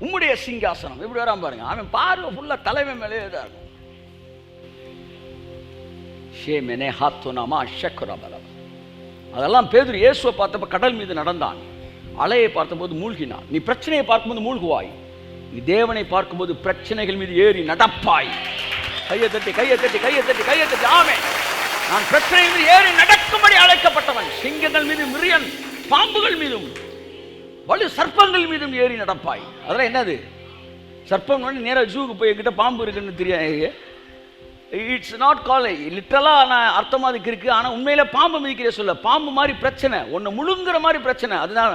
உம்முடைய சிங்காசனம். எப்படி வராம பாருங்க. அவன் பார்வை ஃபுல்லா தலைமை மேலே தான் இருக்கும். அதெல்லாம் பேதுரு இயேசுவை பார்த்தப்ப கடல் மீது நடந்தான், அலையை பார்த்தபோது மூழ்கினான். நீ பிரச்சனையை பார்க்கும்போது மூழ்குவாய், நீ தேவனை பார்க்கும்போது பிரச்சனைகள் மீது ஏறி நடப்பாய். கையை தட்டி கையை தட்டி கையை தட்டி கையை தட்டி. ஆமென். நான் பிரச்சனை மீது ஏறி நடக்கும்படி அழைக்கப்பட்டவன். சிங்கங்கள் மீது, மிரியன் பாம்புகள் மீதும், வலு சர்ப்பங்கள் மீதும் ஏறி நடப்பாய். அதெல்லாம் என்னது? சர்ப்பம் நேராக ஜூக்கு போய் என்கிட்ட பாம்பு இருக்குன்னு தெரியாது. இட்ஸ் நாட் கால் லிட்டரலாக நான் அர்த்தமாக அதுக்கு இருக்கு. ஆனால் உண்மையில பாம்பு மிதிக்கிற சொல்ல, பாம்பு மாதிரி பிரச்சனை, ஒன்று முழுங்குற மாதிரி பிரச்சனை. அதுதான்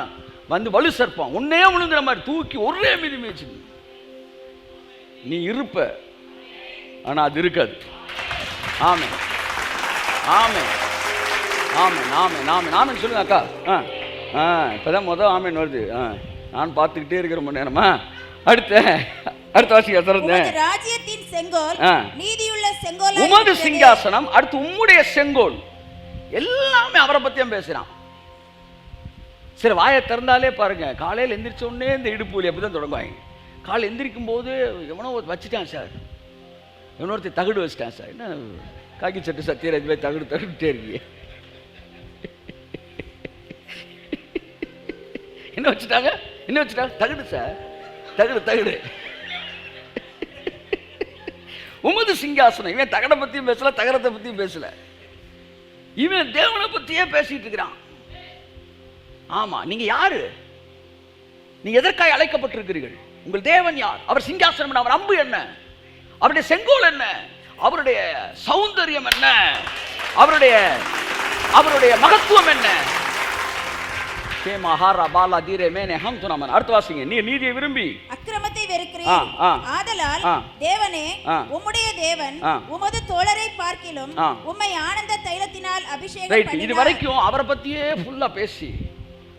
வந்து வலு சர்ப்பம், ஒன்னே முழுங்குற மாதிரி தூக்கி ஒரே மீது மிதிச்சு நீ இருப்ப, ஆனால் அது இருக்காது. ஆமென் ஆமென் ஆமென் ஆமென் ஆமென் ஆமென் சொல்லுங்க அக்கா. இப்போதான் முதல் ஆமென் வருது. நான் பார்த்துக்கிட்டே இருக்கிற மணி நேரமா. அடுத்த வாசிக்க திறந்தேன். ராஜ்யத்தின் செங்கோல், நீதியுள்ள செங்கோல், உமது சிங்காசனம். அடுத்து உம்முடைய செங்கோல். எல்லாமே அவரை பத்தியும் பேசுறான். சரி, வாயை திறந்தாலே பாருங்க, காலையில் எந்திரிச்ச உடனே இந்த இடுப்பு வலி அப்படிதான் தொடங்குவாங்க. காலை எந்திரிக்கும் போது எவனோ வச்சுட்டான் சார், எவனொருத்தி தகுடு வச்சுட்டான் சார். என்ன காக்கி சட்டு சத்தியராஜ் போய் தகுடு தகுட்டே இருக்கீங்க. என்ன வச்சுட்டாங்க? என்ன வச்சுட்டாங்க? தகுடு சார், தகுடு தகுடு. உமது சிங்காசனம். இவன் தகடை பத்தியும் பேசல, தகரத்தை பத்தியும் பேசல, இவன் தேவனை பத்தியே பேசிட்டு இருக்கிறான். ஆமா, நீங்க யாரு? நீங்க எதற்காக அழைக்கப்பட்டிருக்கிறீர்கள்? உங்கள் தேவன் யார்? அவர் சிங்காசனம் என்ன? அவர் அம்பு என்ன? அவருடைய செங்கோல் என்ன? அவருடைய சௌந்தரியம் என்ன? அவருடைய மகத்துவம் என்ன? அடுத்த வாசிங்க. நீ நீதியை விரும்பி அக்கிரமத்தை வெறுக்கிறீர். ஆதலால் தேவனே, உம்முடைய தேவன் உமது தோழரை பார்க்கிலும் உம்மை ஆனந்த தைலத்தினால் அபிஷேகம் பண்ணினார். இது வரைக்கும் அவரை பத்தியே ஃபுல்லா பேசி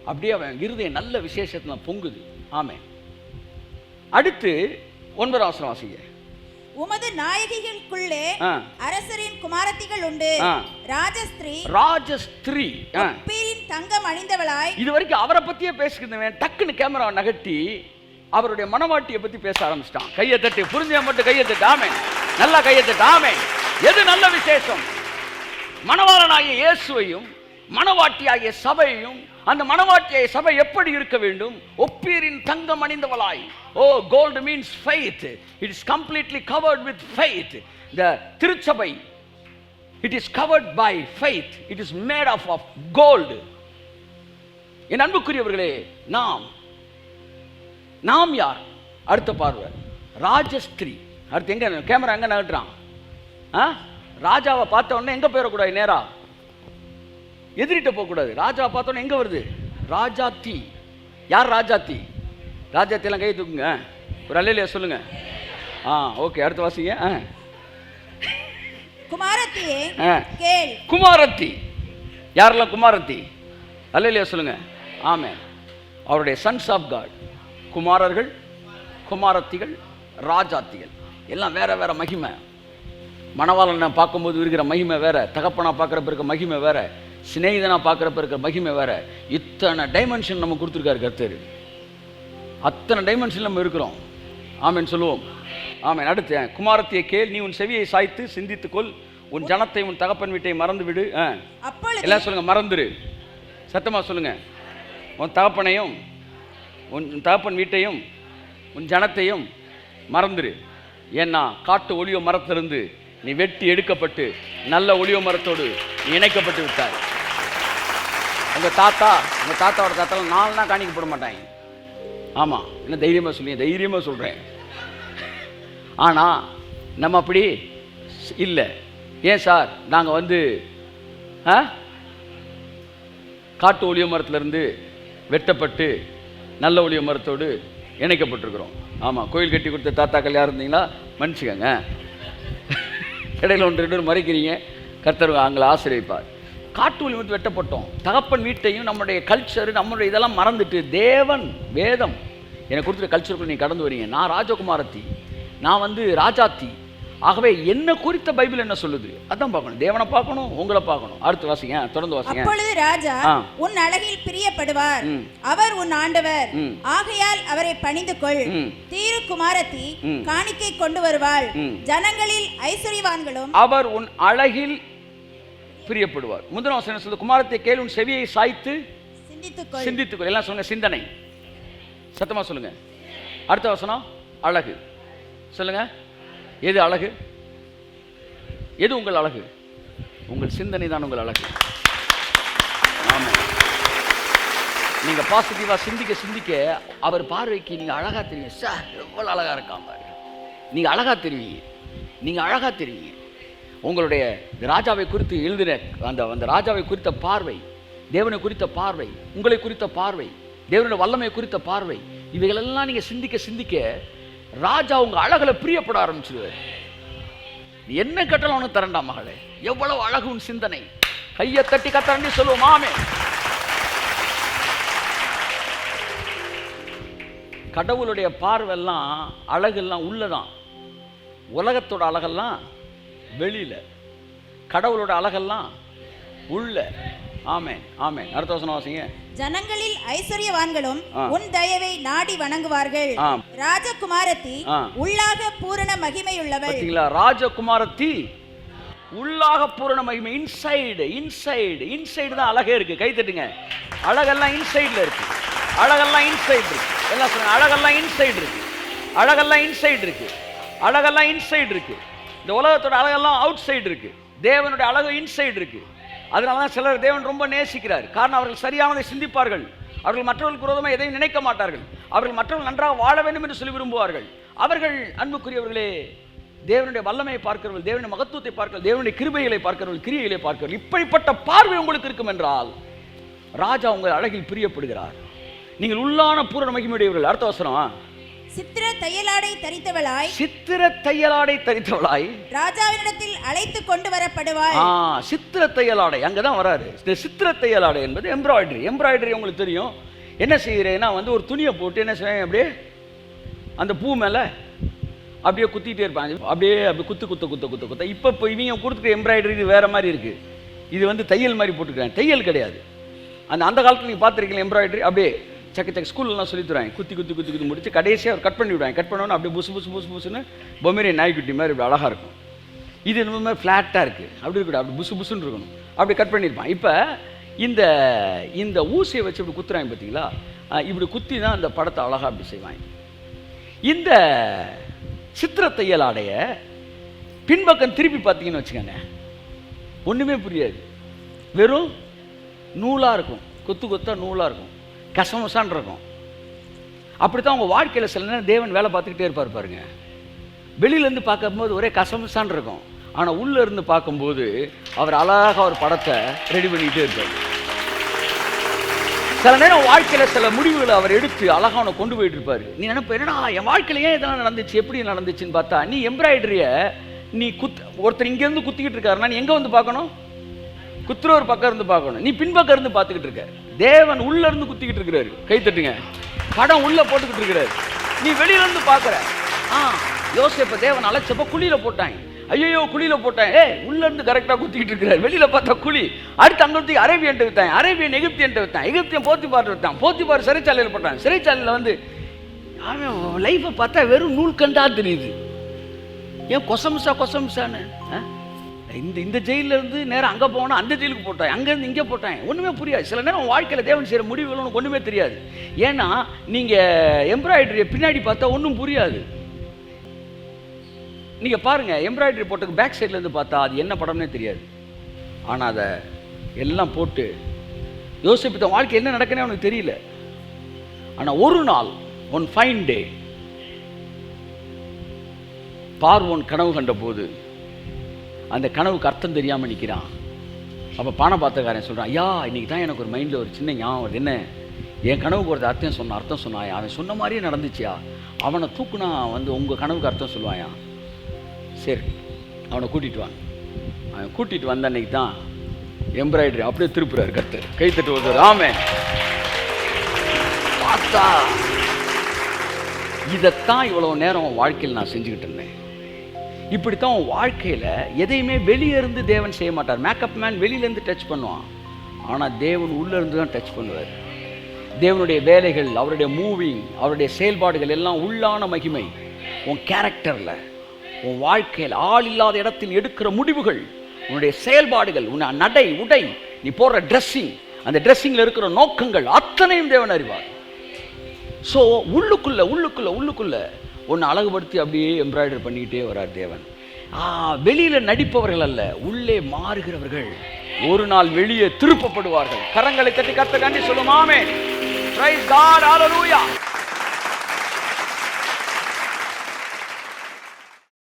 அப்படியே அவன் இருதயம் நல்ல விசேஷத்துல பொங்குது. ஆமென். அடுத்து 9 வசனம் வாசிங்க. உமது நாயகிகளுக்குள்ளே அரசரின் குமாரத்திகள் உண்டு. ராஜஸ்திரீ பீரின் தங்கம் அணிந்தவளாய். இது வரைக்கும் அவரை பத்தியே பேசிக்கிறவன் டக்குன்னு கேமரா நகட்டி அவருடைய மனவாட்டியை பத்தி பேச ஆரம்பிச்சிட்டான். கையை தட்டி, புரிஞ்ச மட்டும் கையை தட்டு. ஆமென். நல்லா கையை தட்டு. ஆமென். எது நல்ல விசேஷம்? மணவாளனாகிய இயேசுவையும் மணவாட்டியாகிய சபையையும், அந்த மணவாட்டிய சபை எப்படி இருக்க வேண்டும்? ஒப்பீரின் தங்கம் அணிந்தவளாய். Gold means faith. It is completely covered with faith. The திருச்சபை, it is covered by faith. It is made of gold. என் அன்புக்குரியவர்களே, நாம் யார்? அடுத்த பார்வை ராஜஸ்திரீ. அடுத்து எங்க கேமரா எங்க நகட்டுறான்? ராஜாவை பார்த்த உடனே எங்க போயிடக்கூடாது? நேரா எதிரிட்ட போகக்கூடாது. ராஜாவை பார்த்த உடனே எங்க வருது? ராஜாத்தி. யார் ராஜாத்தி? ராஜாத்தியெல்லாம் கை தூக்குங்க, ஒரு அல்லேலூயா சொல்லுங்க. ஓகே, அடுத்த வாசிங்க. குமாரத்தியே கேள். குமாரத்தி. யாரெல்லாம் குமாரத்தி? அல்லேலூயா சொல்லுங்க. ஆமென். அவருடைய சன்ஸ் ஆஃப் காட். குமாரர்கள், குமாரத்திகள், ராஜாத்திகள் எல்லாம் வேற வேற மகிமை. மணவாளனை பார்க்கும்போது இருக்கிற மகிமை வேற, தகப்பனா பார்க்குறப்ப இருக்க மகிமை வேற, சிநேகிதனா பார்க்குறப்ப இருக்கிற மகிமை வேற. இத்தனை டைமென்ஷன் நம்ம கொடுத்துருக்காரு கர்த்தர். அத்தனை டைமென்ஷன் நம்ம இருக்கிறோம். ஆமென் சொல்லுவோம். ஆமென். அடுத்து குமாரத்தியை கேள், நீ உன் செவியை சாய்த்து சிந்தித்துக்கொள், உன் ஜனத்தை உன் தகப்பன் வீட்டை மறந்து விடு. எல்லாம் சொல்லுங்க, மறந்துரு. சத்தமா சொல்லுங்க. உன் தகப்பனையும் உன் தகப்பன் வீட்டையும் உன் ஜனத்தையும் மறந்துரு. ஏன்னா காட்டு ஒளியோ மரத்திலிருந்து நீ வெட்டி எடுக்கப்பட்டு நல்ல ஒளியோ மரத்தோடு நீ இணைக்கப்பட்டு விட்டாய். உங்கள் தாத்தாவோட தாத்தாலாம் 4 நாள் காணிக்கப்பட மாட்டாங்க. ஆமாம், என்ன தைரியமாக சொல்லுங்க, தைரியமாக சொல்கிறேன். ஆனால் நம்ம அப்படி இல்லை. ஏன் சார்? நாங்கள் வந்து காட்டு ஒளிய மரத்துலேருந்து வெட்டப்பட்டு நல்ல ஒளிய மரத்தோடு இணைக்கப்பட்டிருக்கிறோம். ஆமாம், கோயில் கட்டி கொடுத்த தாத்தாக்கள் யார் இருந்தீங்களா மன்னிச்சுக்கங்க. இடையில 1-2 மறைக்கிறீங்க, கர்த்தர் அவங்களை ஆசீர்வதிப்பார். காட்டு ஒளி வந்து வெட்டப்பட்டோம். தகப்பன் வீட்டையும் நம்முடைய கல்ச்சர், நம்மளுடைய இதெல்லாம் மறந்துட்டு தேவன் வேதம் எனக்கு கொடுத்துட்ட கல்ச்சருக்குள்ள நீ கடந்து வரீங்க. நான் ராஜகுமாரத்தி, நான் வந்து ராஜாத்தி. ஆகவே என்ன குறித்த பைபிள் என்ன சொல்லுது அதான் பார்க்கணும். தேவனை பார்க்கணும், உங்களை பார்க்கணும். அடுத்து வாசிங்க, தொடர்ந்து வாசிங்க. அப்பொழுது ராஜா உன் அழகில் பிரியப்படுவார், அவர் உன் ஆண்டவர், ஆகையால் அவரை பணிந்து கொள். தீரு குமாரத்தி காணிக்கை கொண்டு வருவாள், ஜனங்களில் ஐஸ்வர்யவான்களும் அவர் உன் அழகில் பிரியப்படுவார். முந்தின வசனம் சொல்லுது, குமாரத்தை கேள், உன் செவியை சாய்த்து சிந்தித்துக்கொள். எல்லாம் சொல்லுங்க, சிந்தனை. சத்தமா சொல்லுங்க. அடுத்த வசனம் அழகு. சொல்லுங்க, எது அழகு? எது உங்கள் அழகு? உங்கள் சிந்தனை தான் உங்கள் அழகு. ஆமா, நீங்க பாசிட்டிவா சிந்திக்க சிந்திக்க அவர் பார்வைக்கு நீங்க அழகா தெரியும். சார் எவ்வளவு அழகா இருக்காம, நீங்க அழகா தெரிவீங்க, நீங்க அழகா தெரிவீங்க. உங்களுடைய ராஜாவை குறித்து எழுதின அந்த ராஜாவை குறித்த பார்வை, தேவனை குறித்த பார்வை, உங்களை குறித்த பார்வை, தேவனுடைய வல்லமை குறித்த பார்வை, இவைகளெல்லாம் நீங்க சிந்திக்க சிந்திக்க ராஜா உங்க அழகுல பிரியப்பட ஆரம்பிச்சிருவார். நீ என்ன கட்டலாம் அவனுக்கு தரண்டா மகளே, எவ்வளவு அழகு உன் சிந்தனை. கையை தட்டி கத்தரண்டி சொல்லுவோம். ஆமே. கடவுளுடைய பார்வெல்லாம் அழகெல்லாம் உள்ளதான். உலகத்தோட அழகெல்லாம் வெளியில, கடவுளோட அழகெல்லாம் உள்ள. ஆமென், ஆமென். அடுத்த வசனம் வாசிங்க. ஜனங்களில் ஐஸ்வர்யவான்களும் உன் தயவை நாடி வணங்குவார்கள். ராஜகுமாரத்தி உள்ளாக பூரண மகிமையுள்ளவள். பாத்தீங்களா? ராஜகுமாரத்தி உள்ளாக பூரண மகிமை. இன்சைடு, இன்சைடு, இன்சைடு தான் அழகே இருக்கு. கை தட்டுங்க. அழகெல்லாம் இன்சைட்ல இருக்கு. அழகெல்லாம் இன்சைடு இருக்கு. எல்லாம் சொல்லுங்க, அழகெல்லாம் இன்சைடு இருக்கு. அழகெல்லாம் இன்சைடு இருக்கு. அழகெல்லாம் இன்சைடு இருக்கு. இந்த உலகத்தோட அழகெல்லாம் அவுட் சைடு இருக்கு. தேவனுடைய அழகு இன்சைடு இருக்கு. அதனாலதான் சிலர் தேவன் ரொம்ப நேசிக்கிறார். காரணம், அவர்கள் சரியானதை சிந்திப்பார்கள். அவர்கள் மற்றவர்களுக்கு விரோதமாக எதையும் நினைக்க மாட்டார்கள். அவர்கள் மற்றவர்கள் நன்றாக வாழ வேண்டும் என்று சொல்லி விரும்புவார்கள். அவர்கள் அன்புக்குரியவர்களே, தேவனுடைய வல்லமையை பார்க்கிறவர்கள், தேவனுடைய மகத்துவத்தை பார்க்கிறவர்கள், தேவனுடைய கிருபைகளை பார்க்கிறவர்கள், கிரியைகளை பார்க்கிறவர்கள். இப்படிப்பட்ட பார்வை உங்களுக்கு இருக்கும் என்றால் ராஜா உங்கள் அழகில் பிரியப்படுகிறார். நீங்கள் உள்ளான பூரண மகிமையுடையவர்கள். அடுத்த வசனம். சித்திர தையலாடை தரித்தவளாய், சித்திர தையலாடை தரித்தவளாய் ராஜாவினிடத்தில் அழைத்து கொண்டு வரப்படுவாள். சித்திர தையலாடை அங்கதான் வராரு. இந்த சித்திர தையலாடை என்பது எம்ப்ராய்டரி. எம்ப்ராய்டரி உங்களுக்கு தெரியும். என்ன செய்கிறேன்னா ஒரு துணியை போட்டு என்ன செய்வேன், அப்படியே அந்த பூ மேல அப்படியே குத்திட்டே இருப்பாங்க. அப்படியே அப்படி குத்து குத்த குத்த குத்த குத்த. இப்போ இவங்க கொடுத்துருக்க எம்ப்ராய்டரி இது வேற மாதிரி இருக்கு. இது தையல் மாதிரி போட்டுக்கிறேன். தையல் கிடையாது. அந்த காலத்தில் நீங்கள் பார்த்துருக்கீங்க எம்ப்ராய்டரி. அப்படியே சக்க சக்க ஸ்கூல்லாம் சொல்லி தருவாங்க. குத்தி குத்தி குத்தி குத்தி முடிச்சு கடைசியாக அவர் கட் பண்ணி விடுவாங்க. கட் பண்ணோன்னு அப்படியே புசு புசு புசு புசுன்னு பொம்மேரியன் நாய்க்குட்டி மாதிரி இப்படி அழகாக இருக்கும். இது இந்த மாதிரி ஃப்ளாட்டாக இருக்குது. அப்படி இருக்கக்கூடாது, அப்படி புசு புசுன்னு இருக்கணும். அப்படி கட் பண்ணியிருப்பான். இப்போ இந்த ஊசியை வச்சு இப்படி குத்துறாங்க பார்த்தீங்களா? இப்படி குத்தி தான் அந்த படத்தை அழகாக அப்படி செய்வாங்க. இந்த சித்திர தையல் ஆடைய பின்பக்கம் திருப்பி பார்த்தீங்கன்னு வச்சுக்கோங்க, ஒன்றுமே புரியாது. வெறும் நூலாக இருக்கும். கொத்து கொத்தா நூலாக இருக்கும். கசமசான் இருக்கும். அப்படித்தான் உங்கள் வாழ்க்கையில் சில நேரம் தேவன் வேலை பார்த்துக்கிட்டே இருப்பார் பாருங்க. வெளியிலேருந்து பார்க்கும்போது ஒரே கசமசான் இருக்கும். ஆனால் உள்ளே இருந்து பார்க்கும்போது அவர் அழகாக ஒரு படத்தை ரெடி பண்ணிக்கிட்டே இருப்பார். சில நேரம் வாழ்க்கையில் சில முடிவுகளை அவர் எடுத்து அழகாக அவனை கொண்டு போயிட்டு இருப்பார். நீ நினைப்ப, என்னடா என் வாழ்க்கையில் ஏன் இதெல்லாம் நடந்துச்சு, எப்படி நடந்துச்சுன்னு பார்த்தா, நீ எம்ப்ராய்டரியை நீ ஒருத்தர் இங்கேருந்து குத்திக்கிட்டு இருக்காருன்னா நீ எங்கே வந்து பார்க்கணும்? குத்துற ஒரு பக்கம் இருந்து பார்க்கணும். நீ பின்பக்கம் இருந்து பார்த்துக்கிட்டு இருக்க. தேவன் உள்ள இருந்து குத்திக்கிட்டு இருக்கிறாரு. கை தட்டுங்க. படம் உள்ள போட்டுக்கிட்டு இருக்கிறாரு. நீ வெளியில இருந்து பார்க்குற. யோசேப்பை தேவன் அழைச்சப்ப குழியில போட்டாங்க. ஐயோ குழியில போட்டாங்க. உள்ள இருந்து கரெக்டாக குத்திக்கிட்டு இருக்கிறாரு. வெளியில பார்த்தா குழி. அடுத்து அங்கே வந்து அரேபியன்ட்டு விட்டாங்க. அரேபியன் எகிப்தியன்ட்டு விட்டான். எகிப்தியன் போத்திபார் விட்டான். போத்திபார் சிறைச்சாலையில் போட்டாங்க. சிறைச்சாலையில் வந்து அவன் லைஃப்பை பார்த்தா வெறும் நூல்கண்டா தெரியுது. ஏன் கொசம்சான்னு இந்த ஜெயிலில் இருந்து நேரம் அங்கே போனால் அந்த ஜெயிலுக்கு போட்டாங்க, அங்கேருந்து இங்கே போட்டாங்க. ஒன்றுமே புரியாது. சில நேரம் வாழ்க்கையில் தேவன் செய்கிற முடிவுகள் உனக்கு ஒன்றுமே தெரியாது. ஏன்னா நீங்கள் எம்ப்ராய்டரியை பின்னாடி பார்த்தா ஒன்றும் புரியாது. நீங்கள் பாருங்கள், எம்ப்ராய்டரி போட்டதுக்கு பேக் சைட்லேருந்து பார்த்தா அது என்ன படம்னே தெரியாது. ஆனால் அதை எல்லாம் போட்டு யோசிப்பு தான் வாழ்க்கை என்ன நடக்குன்னே அவனுக்கு தெரியல. ஆனால் ஒரு நாள் ஒன் ஃபைன் டே பார்வோன் கனவு கண்ட போது அந்த கனவுக்கு அர்த்தம் தெரியாமல் நிற்கிறான். அப்போ பானபாத்திரக்காரன் சொல்கிறான், ஐயா இன்றைக்கி தான் எனக்கு ஒரு மைண்டில் ஒரு சின்ன ஞாபகம் வருது. என்ன, என் கனவுக்கு ஒரு அர்த்தம் சொன்னாயா? அவன் சொன்ன மாதிரியே நடந்துச்சியா? அவனை தூக்குனா உங்கள் கனவுக்கு அர்த்தம் சொல்லுவாயா? சரி, அவனை கூட்டிகிட்டு வாங்க. அவன் கூட்டிகிட்டு வந்த அன்னைக்கு தான் எம்ப்ராய்டரி அப்படியே திருப்புறாரு கர்த்தர். கை தட்டு வருவார். ஆமே. பார்த்தா இதைத்தான் இவ்வளோ நேரம் வாழ்க்கையில் நான் செஞ்சுக்கிட்டு இருந்தேன். இப்படித்தான் உன் வாழ்க்கையில் எதையுமே வெளியே இருந்து தேவன் செய்ய மாட்டார். மேக்கப் மேன் வெளியிலேருந்து டச் பண்ணுவான், ஆனால் தேவன் உள்ளேருந்து தான் டச் பண்ணுவார். தேவனுடைய வேலைகள், அவருடைய மூவிங், அவருடைய செயல்பாடுகள் எல்லாம் உள்ளான மகிமை. உன் கேரக்டரில், உன் வாழ்க்கையில், ஆள் இல்லாத இடத்தில் எடுக்கிற முடிவுகள், உன்னுடைய செயல்பாடுகள், உன் நடை உடை, நீ போடுற ட்ரெஸ்ஸிங், அந்த ட்ரெஸ்ஸிங்கில் இருக்கிற நோக்கங்கள் அத்தனையும் தேவன் அறிவார். ஸோ உள்ளுக்குள்ள ஒன்று அழகுபடுத்தி அப்படியே எம்ப்ராய்டரி பண்ணிக்கிட்டே வரார் தேவன். வெளியில் நடிப்பவர்கள் அல்ல, உள்ளே மாறுகிறவர்கள் ஒரு நாள் வெளியே திருப்பப்படுவார்கள். கரங்களை தட்டி கர்த்தர் நன்றி சொல்லுமாமே. பிரைஸ் காட், ஹல்லேலூயா.